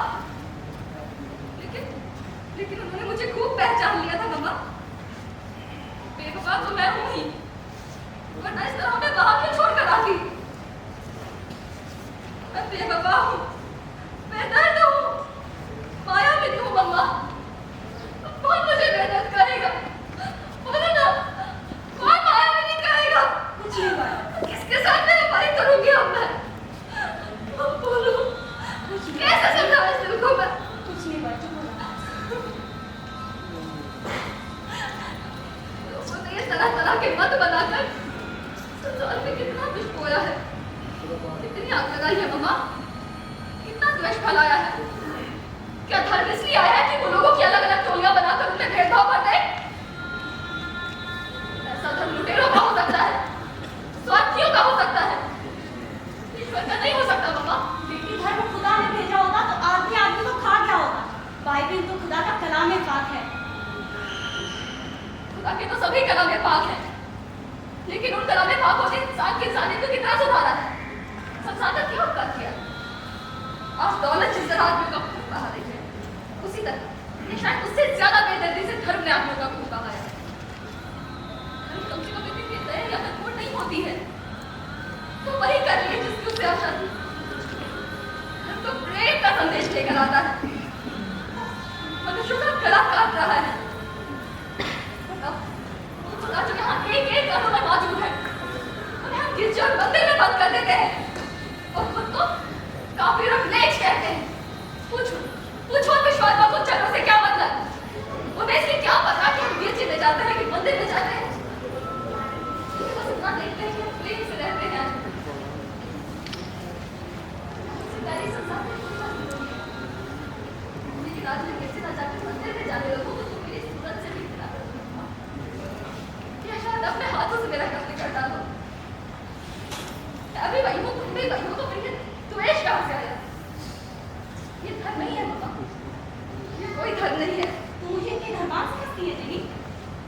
Speaker 3: लेकिन उन्होंने मुझे खूब पहचान लिया था मम्मा। बेवफा तो मैं हूँ ही, वरना इस तरह मैं वहां क्यों छोड़कर आती? मैं बेवफा हूँ, बेदर्द हूँ, मायावित हूँ मम्मा। कौन मुझे बेदर्द करेगा? बोलो ना, कौन मायावित करेगा?
Speaker 4: कुछ नहीं हुआ,
Speaker 3: किसके साथ मैं व्यापारी करूंगी अब मैं? बोलो, कैसे समझाऊं इस दिल को मैं?
Speaker 4: कुछ नहीं हुआ, चुप हो जाओ।
Speaker 3: लोगों ने ये तरह-तरह के मत बनाकर संसार में कितना कुछ बोया है, कितनी आग लगाई है मम्मा, कितना द्वेष फैलाया है। क्या धर्म इसलिए आया है कि वो लोगों की अलग-अलग टोलियां बनाकर उनमें भेदभाव कर दे? ऐसा धर्म लुटेरों का हो सकता है, स्वार्थियों का हो सकता है, ईश्वर का नहीं हो सकता मम्मा।
Speaker 4: बेटी, धर्म खुदा ने भेजा होता तो आदमी को खा गया होता। बाइबिल तो खुदा का कलाम पाक है।
Speaker 3: खुदा के तो सभी कलामे पाक हैं, लेकिन उन कलामे पाकों ने इंसान की इंसानियत को कितना सुधारा है, संसाधन क्यों कर किया? आज दौलत जिस तरह आदमी का खून बहा रही है, उसी तरह ये शायद उससे ज्यादा बेदर्दी से धर्म ने आदमियों का खून बहाया है। धर्म कम से कम इतनी बेदर्द या कठोर नहीं होती है, तो वही कर लिए जिसकी उससे आशा थी। धर्म तो प्रेम का संदेश लेकर आता है, मनुष्यों का गला काट रहा है। खुदा जो यहाँ एक घरों में मौजूद है, उन्हें हम गिरजे और मंदिर में बंद कर देते हैं और खुद को काफिर और लेच कहते हैं। पूछो विश्वास को चरणों से क्या मतलब? उन्हें इसलिए क्या पता कि हम गिरजे में जाते हैं कि मंदिर में जाते हैं? बस इतना देखते हैं कि हम प्रेम से रहते हैं। सितारे संसार में कुछ नहीं होती है, लेकिन आज मैं गिरजे ना जाकर मंदिर में जाने लगूं तो मेरी सूरत से भी खिला कर दूंगा। या शायद अपने हाथों से मेरा कत्ल कर डालो। मैं भी वही हूँ, तुम भी वही हो, तो फिर ये द्वेष कहाँ से आया? ये धर्म नहीं है मम्मा, ये कोई धर्म नहीं है।
Speaker 4: तू मुझे इतनी धर्मांध समझती है जेनी?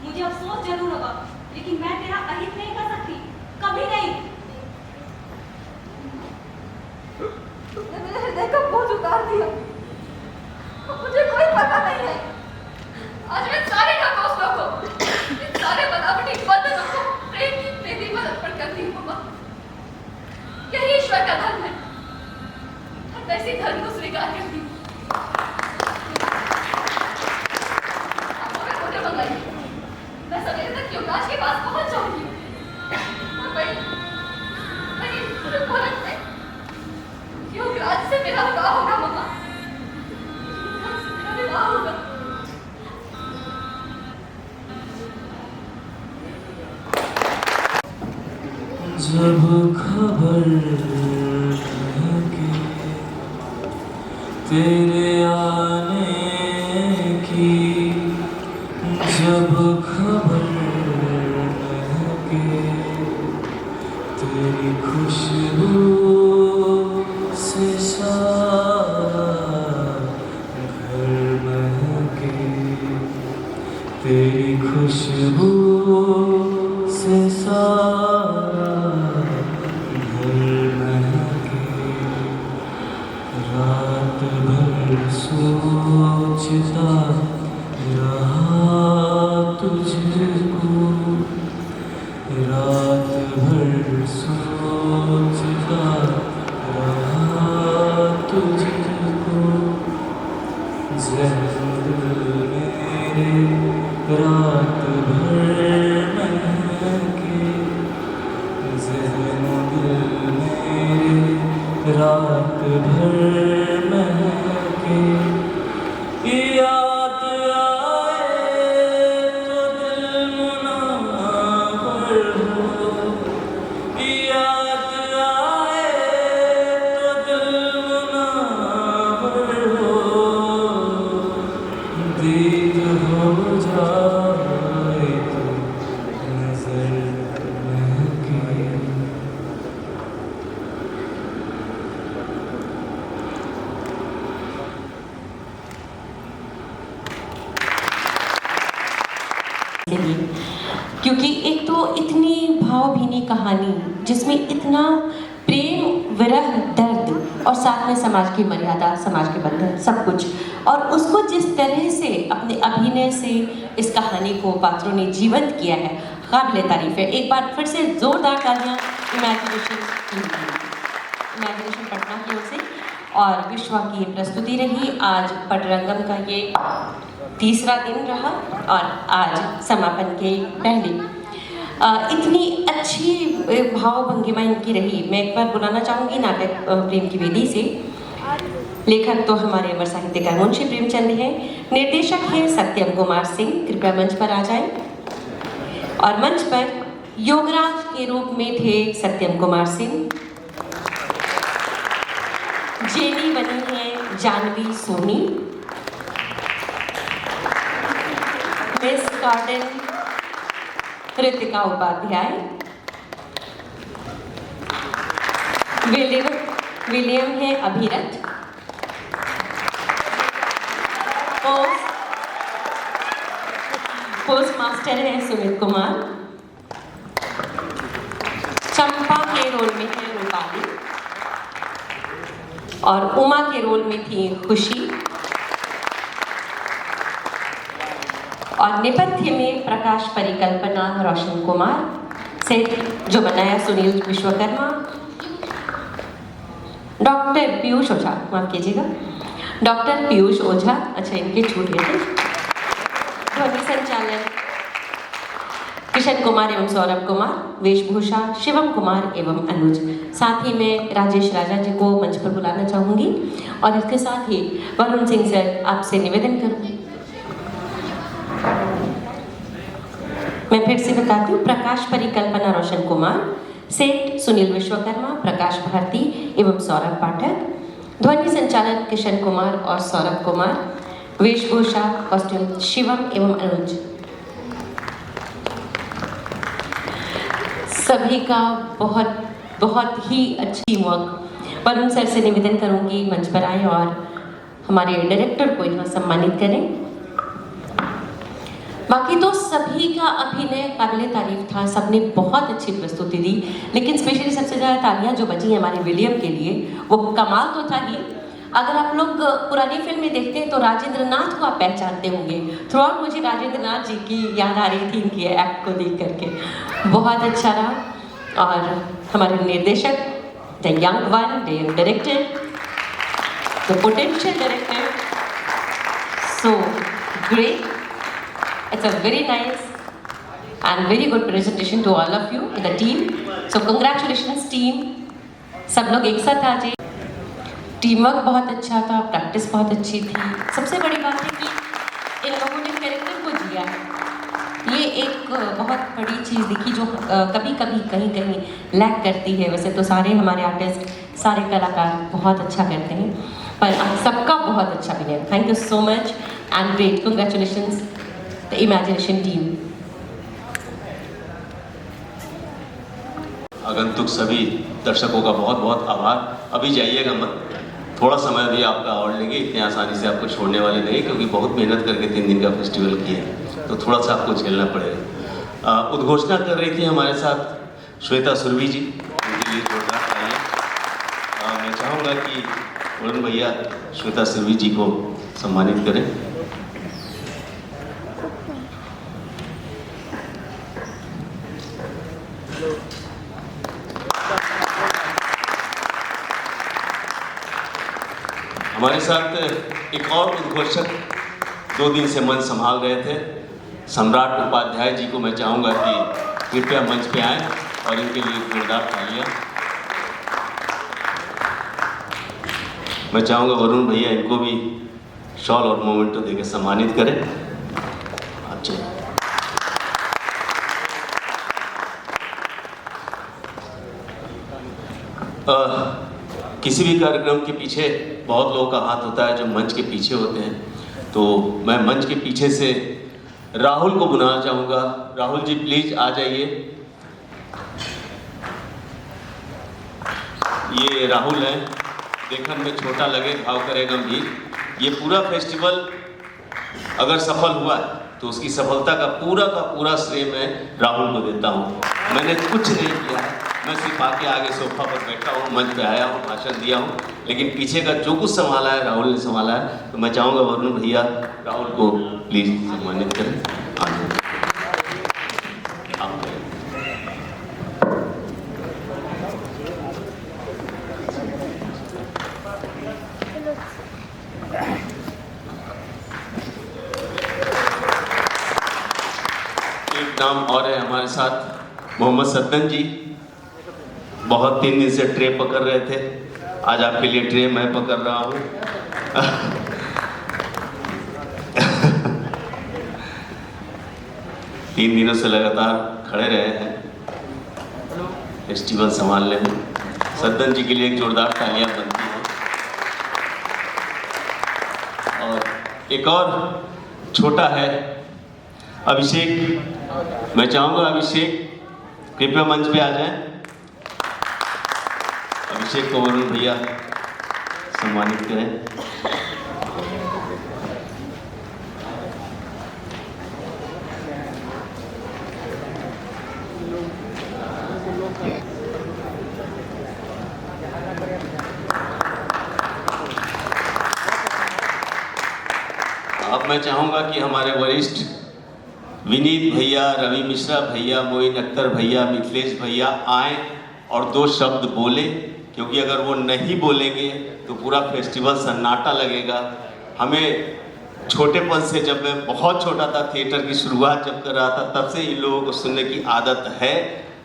Speaker 4: मुझे अफसोस जरूर होगा, लेकिन मैं तेरा अहित नहीं कर सकती, कभी नहीं।
Speaker 3: तुमने मेरे हृदय का बोझ उतार दिया, मुझे कोई पता नहीं है। आज मैं सारे ढकोसलों को, इन सारे बनावटी बंधनों को प्रेम की प्रीति पर अर्पण करती हूँ मम्मा। यही ईश्वर का धर्म है, और मैं इसी धर्म को स्वीकार करती हूँ। आपको मैं खोटे मंगाई, मैं सवेरे तक युवराज के पास पहुंच जाऊंगी और वही मुहूर्त में युवराज से मेरा विवाह होगा मम्मा, युवराज से मेरा विवाह होगा।
Speaker 8: जब खबर लगे तेरे आने की, जब खबर लगे तेरी खुशबू से सारा घर महके, तेरी खुशबू से सारा घर महके, रात भर सोचता रहा तुझको, रात भर सोचता रहा तुझको, ज़हन मेरे रात भर महके, ज़हन मेरे रात भर महके, याद आए तो दिल मुनव्वर हो,
Speaker 2: कहानी जिसमें इतना प्रेम, विरह, दर्द और साथ में समाज की मर्यादा, समाज के बंधन, सब कुछ, और उसको जिस तरह से अपने अभिनय से इस कहानी को पात्रों ने जीवंत किया है, काबिल तारीफ है। एक बार फिर से जोरदार तालियां इमेजिनेशन पटना की ओर से। और विश्वा की प्रस्तुति रही। आज पटरंगम का ये तीसरा दिन रहा और आज समापन के पहले इतनी अच्छी भाव भंगिमा इनकी रही। मैं एक बार बुलाना चाहूँगी नाटक प्रेम की वेदी से। लेखक तो हमारे अमर साहित्यकार मुंशी प्रेमचंद हैं। निर्देशक हैं सत्यम कुमार सिंह, कृपया मंच पर आ जाएं। और मंच पर योगराज के रूप में थे सत्यम कुमार सिंह। जेनी बनी है Jahnavi Soni. Miss Garden Ritika Upadhyay. William है अभिरथ। पोस्ट मास्टर है सुमित कुमार। चंपा के रोल में है रूपाली और उमा के रोल में थी खुशी। और नेपथ्य में प्रकाश परिकल्पना रोशन कुमार। सेट जो बनाया सुनील विश्वकर्मा। डॉक्टर पीयूष ओझा, माफ कीजिएगा, डॉक्टर पीयूष ओझा, अच्छा इनके छूट गए थे। ध्वनि संचालन किशन कुमार एवं सौरभ कुमार। वेशभूषा शिवम कुमार एवं अनुज। साथ ही मैं राजेश राजा जी को मंच पर बुलाना चाहूंगी और इसके साथ ही वरुण सिंह सर आपसे निवेदन करूंगी। मैं फिर से बताती हूँ, प्रकाश परिकल्पना रोशन कुमार। सेट सुनील विश्वकर्मा, प्रकाश भारती एवं सौरभ पाठक। ध्वनि संचालन किशन कुमार और सौरभ कुमार। वेशभूषा कॉस्ट्यूम शिवम एवं अनुज। सभी का बहुत बहुत ही अच्छी वर्क। वरुण सर से निवेदन करूंगी मंच पर आए और हमारे डायरेक्टर को यहाँ सम्मानित करें। बाकी तो सभी का अभिनय काबिल तारीफ था, सबने बहुत अच्छी प्रस्तुति दी, लेकिन स्पेशली सबसे ज़्यादा तालियां जो बजी हमारे विलियम के लिए, वो कमाल तो था ही। अगर आप लोग पुरानी फिल्में देखते हैं तो राजेंद्र नाथ को आप पहचानते होंगे। थ्रू आउट मुझे राजेंद्र नाथ जी की याद आ रही थी इनकी एक्ट को देख करके। बहुत अच्छा रहा। और हमारे निर्देशक, the young one, the young director, the potential director, so great. It's a very nice and very good presentation to all of you, the team. So congratulations team. सब लोग एक साथ आ जाइए। टीम वर्क बहुत अच्छा था, प्रैक्टिस बहुत अच्छी थी। सबसे बड़ी बात है कि इन लोगों ने कैरेक्टर को जिया है। ये एक बहुत बड़ी चीज़ दिखी जो कभी कभी कहीं कहीं लैक करती है। वैसे तो सारे हमारे आर्टिस्ट, सारे कलाकार बहुत अच्छा करते हैं, पर सबका बहुत अच्छा अभिनय। Thank you so much and great congratulations the imagination team.
Speaker 9: आगंतुक सभी दर्शकों का बहुत बहुत आभार। अभी जाइएगा मत, थोड़ा समय भी आपका और लेंगे, इतने आसानी से आपको छोड़ने वाले नहीं, क्योंकि बहुत मेहनत करके 3 दिन का फेस्टिवल किए, तो थोड़ा सा आपको झेलना पड़ेगा। उद्घोषणा कर रही थी हमारे साथ श्वेता सुरभि जी, उनके लिए जोरदार तालियां। मैं चाहूँगा कि वरुण भैया श्वेता सुरभि जी को सम्मानित करें। हमारे साथ एक और उद्घोषक 2 दिन से मंच संभाल रहे थे, सम्राट उपाध्याय जी को मैं चाहूँगा कि कृपया मंच पे आएं और इनके लिए जोरदार तालियां। मैं चाहूँगा वरुण भैया इनको भी शॉल और मोमेंटो देकर सम्मानित करें। अच्छा, किसी भी कार्यक्रम के पीछे बहुत लोगों का हाथ होता है जो मंच के पीछे होते हैं, तो मैं मंच के पीछे से राहुल को बुलाना चाहूँगा। राहुल जी प्लीज आ जाइए। ये राहुल है, देखने में छोटा लगे भाव करे गंभीर। ये पूरा फेस्टिवल अगर सफल हुआ है तो उसकी सफलता का पूरा श्रेय मैं राहुल को देता हूँ। मैंने कुछ नहीं किया है, मैं सिर्फ आके आगे सोफा पर बैठा हूँ, मंच पे आया हूँ, भाषण दिया हूँ, लेकिन पीछे का जो कुछ संभाला है राहुल ने संभाला है। तो मैं चाहूँगा वरुण भैया राहुल को प्लीज सम्मानित करें। एक नाम और है हमारे साथ, मोहम्मद सद्दन जी। बहुत 3 दिन से ट्रे पकड़ रहे थे, आज आपके लिए ट्रे मैं पकड़ रहा हूँ। 3 दिनों से लगातार खड़े रहे हैं फेस्टिवल संभालने में। सद्दन जी के लिए एक जोरदार तालियां बनती हैं। और एक और छोटा है अभिषेक। मैं चाहूंगा अभिषेक कृपया मंच पे आ जाएं। अभिषेक को वरुण भैया सम्मानित करें। अब मैं चाहूंगा कि हमारे वरिष्ठ विनीत भैया, रवि मिश्रा भैया, मोइन अख्तर भैया, मिथिलेश भैया आए और 2 शब्द बोले, क्योंकि अगर वो नहीं बोलेंगे तो पूरा फेस्टिवल सन्नाटा लगेगा। हमें छोटेपन से, जब मैं बहुत छोटा था, थिएटर की शुरुआत जब कर रहा था, तब से इन लोगों को सुनने की आदत है,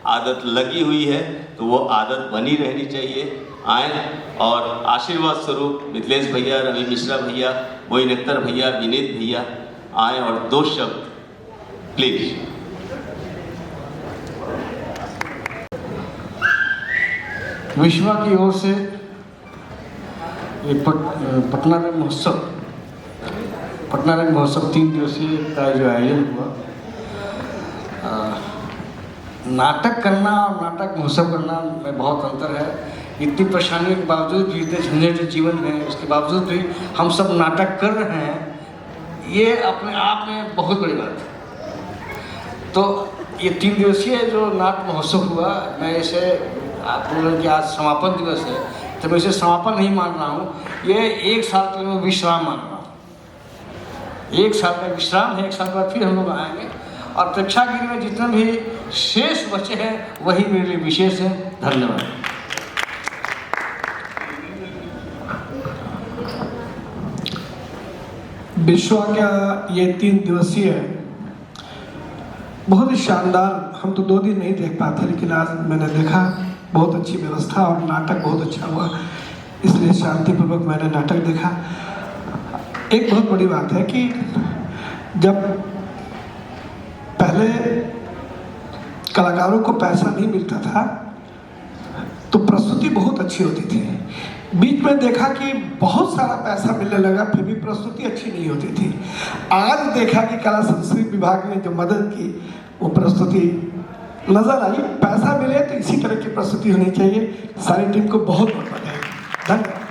Speaker 9: आदत लगी हुई है, तो वो आदत बनी रहनी चाहिए। आए और आशीर्वाद स्वरूप मिथिलेश भैया, रवि मिश्रा भैया, मोइन अख्तर भैया, विनीत भैया आए और 2 शब्द प्लीज।
Speaker 10: विश्वा की ओर से ये पटना रंग महोत्सव 3 दिवसीय का जो आयोजन हुआ, नाटक करना और नाटक महोत्सव करना में बहुत अंतर है। इतनी परेशानियों के बावजूद भी, इतने झंझट जीवन में, उसके बावजूद भी हम सब नाटक कर रहे हैं, ये अपने आप में बहुत बड़ी बात है। तो ये 3 दिवसीय जो नाट्य महोत्सव हुआ, मैं इसे, आप लोगों के आज समापन दिवस है तो मैं इसे समापन नहीं मान रहा हूँ, ये 1 साल के लिए विश्राम मान रहा हूँ। 1 साल का विश्राम है, 1 साल बाद फिर हम लोग आएंगे और प्रेक्षागृह में जितने भी शेष बचे हैं वही मेरे लिए विशेष है। धन्यवाद।
Speaker 11: विश्वा का ये 3 दिवसीय बहुत ही शानदार, हम तो 2 दिन नहीं देख पाते, लेकिन आज मैंने देखा, बहुत अच्छी व्यवस्था और नाटक बहुत अच्छा हुआ, इसलिए शांतिपूर्वक मैंने नाटक देखा। एक बहुत बड़ी बात है कि जब पहले कलाकारों को पैसा नहीं मिलता था तो प्रस्तुति बहुत अच्छी होती थी। बीच में देखा कि बहुत सारा पैसा मिलने लगा, फिर भी प्रस्तुति अच्छी नहीं होती थी। आज देखा कि कला संस्कृति विभाग ने जो मदद की, वो प्रस्तुति नजर आई। पैसा मिले तो इसी तरह की प्रस्तुति होनी चाहिए। सारी टीम को बहुत बहुत बधाई। धन्यवाद।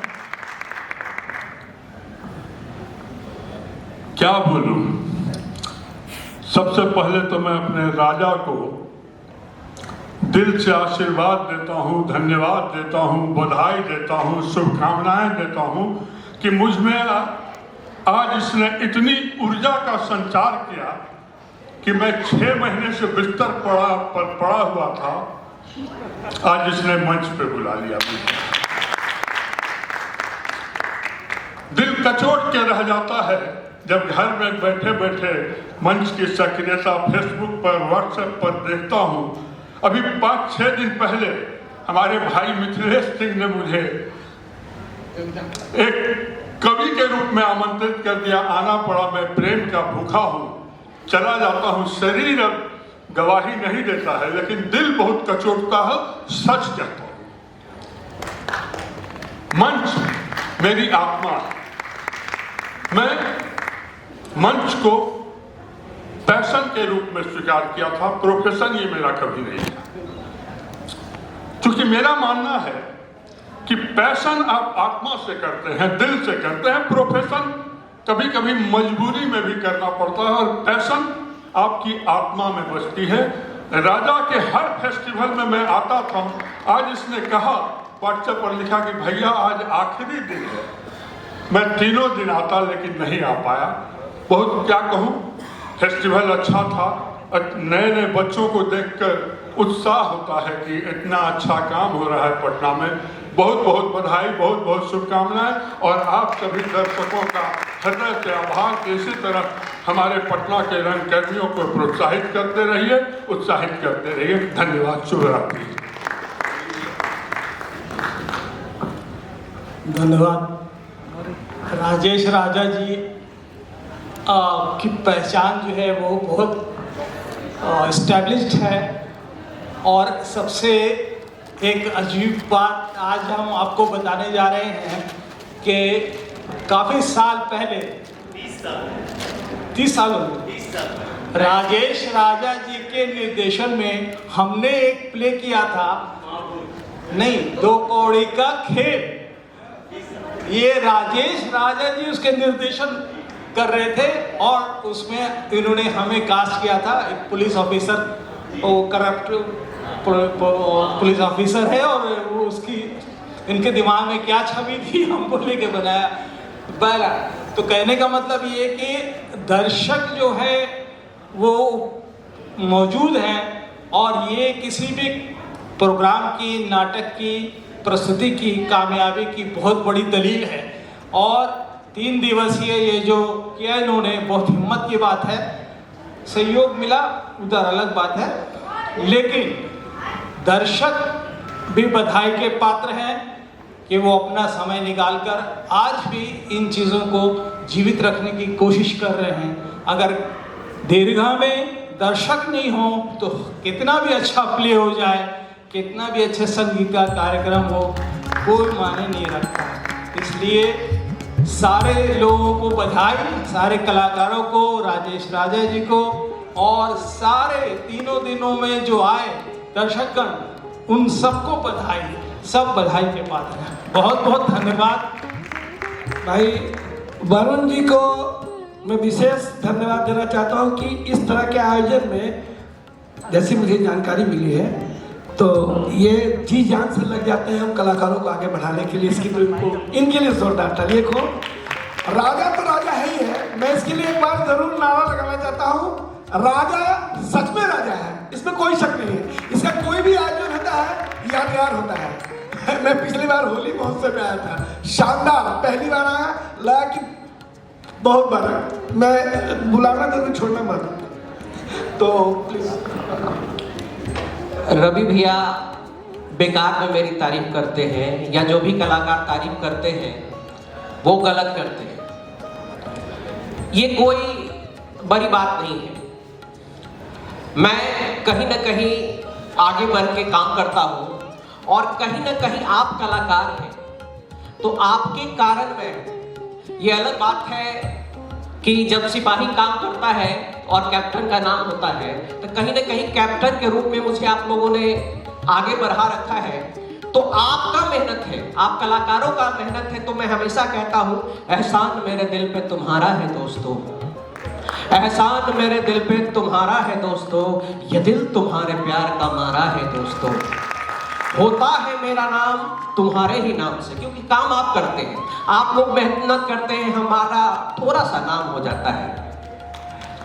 Speaker 12: क्या बोलूं, सबसे पहले तो मैं अपने राजा को दिल से आशीर्वाद देता हूं, धन्यवाद देता हूं, बधाई देता हूं, शुभकामनाएं देता हूं कि मुझ में आज इसने इतनी ऊर्जा का संचार किया कि मैं 6 महीने से बिस्तर पर पड़ा हुआ था, आज इसने मंच पे बुला लिया। दिल कचोट के रह जाता है जब घर में बैठे बैठे मंच की सक्रियता फेसबुक पर, व्हाट्सएप पर देखता हूं। अभी 5-6 दिन पहले हमारे भाई मिथिलेश सिंह ने मुझे एक कवि के रूप में आमंत्रित कर दिया। आना पड़ा, मैं प्रेम का भूखा हूं, चला जाता हूं। शरीर अब गवाही नहीं देता है, लेकिन दिल बहुत कचोटता है, सच कहता हूं। मंच मेरी आत्मा है। मैं मंच को पैशन के रूप में स्वीकार किया था, प्रोफेशन ये मेरा कभी नहीं था। क्योंकि मेरा मानना है कि पैशन आप आत्मा से करते हैं, दिल से करते हैं। प्रोफेशन कभी कभी मजबूरी में भी करना पड़ता है, और पैशन आपकी आत्मा में बसती है। राजा के हर फेस्टिवल में मैं आता था। आज इसने कहा, व्हाट्सएप पर लिखा कि भैया आज आखिरी दिन है। मैं तीनों दिन आता लेकिन नहीं आ पाया। बहुत क्या कहूँ, फेस्टिवल अच्छा था। नए नए बच्चों को देखकर उत्साह होता है कि इतना अच्छा काम हो रहा है पटना में। बहुत बहुत बधाई, बहुत बहुत शुभकामनाएं। और आप सभी दर्शकों का हृदय से आभार कि इसी तरह हमारे पटना के रंगकर्मियों को प्रोत्साहित करते रहिए, उत्साहित करते रहिए। धन्यवाद, शुभ रात्रि।
Speaker 13: धन्यवाद। राजेश राजा जी की पहचान जो है वो बहुत इस्टेब्लिश्ड है। और सबसे एक अजीब बात आज हम आपको बताने जा रहे हैं कि काफ़ी साल पहले 30 साल राजेश राजा जी के निर्देशन में हमने एक प्ले किया था, नहीं, 2 कौड़ी का खेल। ये राजेश राजा जी उसके निर्देशन कर रहे थे और उसमें इन्होंने हमें कास्ट किया था। एक पुलिस ऑफिसर, वो करप्ट पुलिस ऑफिसर है और वो उसकी इनके दिमाग में क्या छवि थी हमको लेके बनाया। बहरहाल, तो कहने का मतलब ये कि दर्शक जो है वो मौजूद हैं और ये किसी भी प्रोग्राम की, नाटक की, प्रस्तुति की कामयाबी की बहुत बड़ी दलील है। और 3 दिवसीय ये जो किया इन्होंने, बहुत हिम्मत की बात है। सहयोग मिला उधर अलग बात है, लेकिन दर्शक भी बधाई के पात्र हैं कि वो अपना समय निकालकर आज भी इन चीज़ों को जीवित रखने की कोशिश कर रहे हैं। अगर दीर्घा में दर्शक नहीं हो तो कितना भी अच्छा प्ले हो जाए, कितना भी अच्छे संगीत का कार्यक्रम हो, कोई मायने नहीं रखता। इसलिए सारे लोगों को बधाई, सारे कलाकारों को, राजेश राजा जी को, और सारे तीनों दिनों में जो आए दर्शकगण, उन सबको बधाई। सब बधाई के पात्र हैं। बहुत बहुत धन्यवाद।
Speaker 11: भाई वरुण जी को मैं विशेष धन्यवाद देना चाहता हूँ कि इस तरह के आयोजन में, जैसी मुझे जानकारी मिली है, तो ये जी जान से लग जाते हैं हम कलाकारों को आगे बढ़ाने के लिए। इसकी तो इनके लिए जोरदार तालियां हो। राजा तो राजा है ही है। मैं इसके लिए एक बार जरूर नारा लगाना चाहता हूँ, राजा सच में राजा है, इसमें कोई शक नहीं है। इसका कोई भी आयोजन होता है यादगार होता है। मैं पिछली बार होली महोत्सव में आया था, शानदार, पहली बार आया, लगा कि बहुत बार मैं बुलाना जरूर छोड़ना मत। तो प्लीज
Speaker 2: रवि भैया बेकार में मेरी तारीफ करते हैं, या जो भी कलाकार तारीफ करते हैं वो गलत करते हैं। ये कोई बड़ी बात नहीं है। मैं कहीं ना कहीं आगे बढ़ के काम करता हूँ और कहीं ना कहीं आप कलाकार हैं, तो आपके कारण में, ये अलग बात है कि जब सिपाही काम करता है और कैप्टन का नाम होता है, तो कहीं ना कहीं कैप्टन के रूप में मुझे आप लोगों ने आगे बढ़ा रखा है। तो आपका मेहनत है, आप कलाकारों का मेहनत है। तो मैं हमेशा कहता हूँ, एहसान मेरे दिल पे तुम्हारा है दोस्तों, एहसान मेरे दिल पे तुम्हारा है दोस्तों, ये दिल तुम्हारे प्यार का मारा है दोस्तों। होता है मेरा नाम तुम्हारे ही नाम से, क्योंकि काम आप करते हैं, आप लोग मेहनत करते हैं, हमारा थोड़ा सा नाम हो जाता है।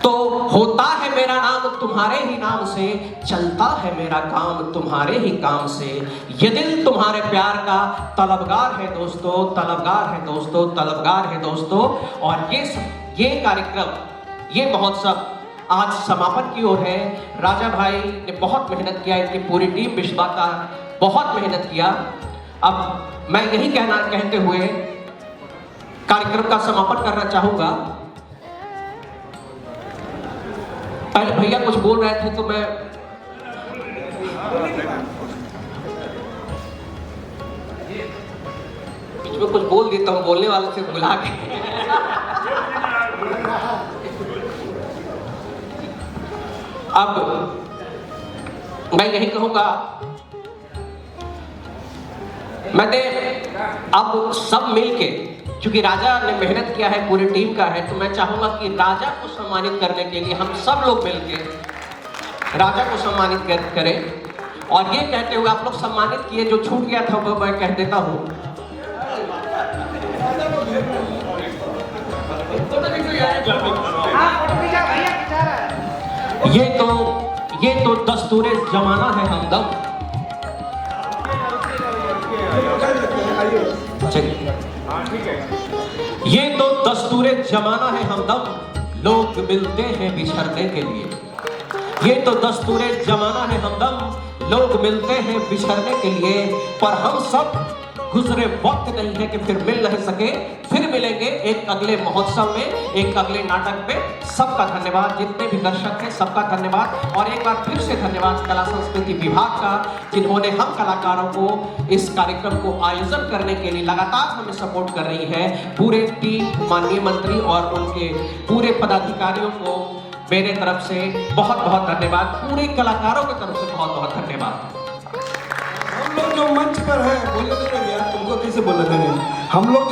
Speaker 2: तो होता है मेरा नाम तुम्हारे ही नाम से, चलता है मेरा काम तुम्हारे ही काम से, ये दिल तुम्हारे प्यार का तलबगार है दोस्तों, तलबगार है दोस्तों, तलबगार है दोस्तों। और ये कार्यक्रम, ये महोत्सव आज समापन की ओर है। राजा भाई ने बहुत मेहनत किया, इनकी पूरी टीम विश्वा का बहुत मेहनत किया। अब मैं यही कहते हुए कार्यक्रम का समापन करना चाहूंगा। पहले भैया कुछ बोल रहे थे तो मैं बीच में कुछ बोल देता हूँ, बोलने वाले से बुला के। अब मैं यही कहूंगा, मैंने अब सब मिलके, क्योंकि राजा ने मेहनत किया है, पूरी टीम का है, तो मैं चाहूंगा कि राजा को सम्मानित करने के लिए हम सब लोग मिलके
Speaker 14: राजा को सम्मानित करें। और ये कहते हुए आप लोग सम्मानित किए, जो छूट गया था वो मैं कह देता हूँ। ये तो दस्तूरे जमाना है हमदम। ये तो दस्तूरे जमाना है हमदम, लोग मिलते हैं बिछड़ने के लिए। ये तो दस्तूरे जमाना है हमदम, लोग मिलते हैं बिछड़ने के लिए। पर हम सब गुजरे वक्त नहीं है कि फिर मिल नहीं सके, फिर मिलेंगे एक अगले महोत्सव में, एक अगले नाटक पे। सबका धन्यवाद, जितने भी दर्शक हैं सबका धन्यवाद। और एक बार फिर से धन्यवाद कला संस्कृति विभाग का, जिन्होंने हम कलाकारों को इस कार्यक्रम को आयोजन करने के लिए लगातार हमें सपोर्ट कर रही है। पूरे टीम, माननीय मंत्री और उनके पूरे पदाधिकारियों को मेरे तरफ से बहुत बहुत धन्यवाद। पूरे कलाकारों की तरफ से बहुत बहुत धन्यवाद।
Speaker 11: हम लोग जो मंच पर है, बोले तो नहीं यार, तुमको कैसे बोले देंगे। हम लोग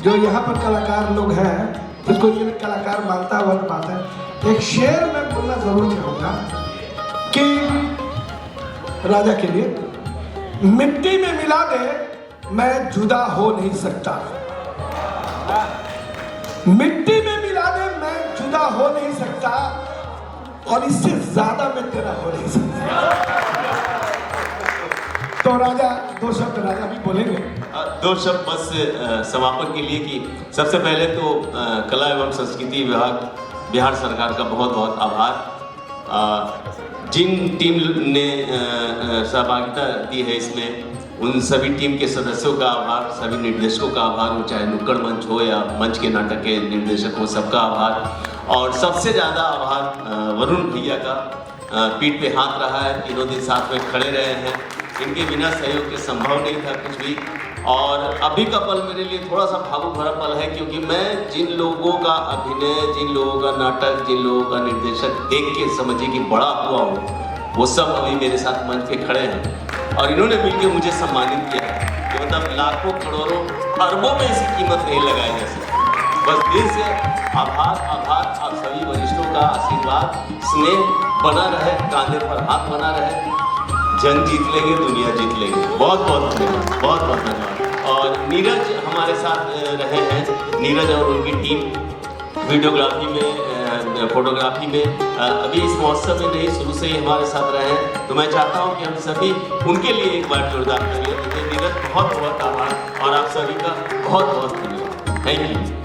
Speaker 11: जो यहाँ पर कलाकार लोग हैं, जिसको ये कलाकार मानता हुआ बात है। एक शेर मैं बोलना जरूर चाहूँगा कि राजा के लिए, मिट्टी में मिला दे मैं जुदा हो नहीं सकता, मिट्टी में मिला दे मैं जुदा हो नहीं सकता, और इससे ज्यादा मैं तेरा हो नहीं सकता। तो राजा दो शब्द राजा भी बोलेंगे।
Speaker 9: दो शब्द बस समापन के लिए कि सबसे पहले तो कला एवं संस्कृति विभाग बिहार सरकार का बहुत बहुत आभार। जिन टीम ने सहभागिता दी है इसमें, उन सभी टीम के सदस्यों का आभार, सभी निर्देशकों का आभार, वो चाहे नुक्कड़ मंच हो या मंच के नाटक के निर्देशक हो, सबका आभार। और सबसे ज़्यादा आभार वरुण भैया का, पीठ पे हाथ रहा है, तीनों दिन साथ में खड़े रहे हैं। इनके बिना सहयोग के संभव नहीं था कुछ भी। और अभी का पल मेरे लिए थोड़ा सा भावुक भरा पल है, क्योंकि मैं जिन लोगों का अभिनय, जिन लोगों का नाटक, जिन लोगों का निर्देशक देख के समझिए कि बड़ा हुआ हूँ, वो सब अभी मेरे साथ मंच पे खड़े हैं और इन्होंने मिलकर मुझे सम्मानित किया कि मतलब लाखों करोड़ों अरबों में इसकी कीमत नहीं लगाई जा सकती। बस दिल से आभार आभार। आप सभी वरिष्ठों का आशीर्वाद, स्नेह बना रहे, कांधे पर हाथ बना रहे। जंग जीत लेंगे, दुनिया जीत लेंगे। बहुत बहुत धन्यवाद, बहुत बहुत धन्यवाद। और नीरज हमारे साथ रहे हैं, नीरज और उनकी टीम वीडियोग्राफी में, फोटोग्राफी में, अभी इस महोत्सव में नहीं, शुरू से ही हमारे साथ रहे हैं। तो मैं चाहता हूं कि हम सभी उनके लिए एक बार जोरदार करिए। नीरज बहुत बहुत आभार और आप सभी का बहुत बहुत धन्यवाद। Thank you.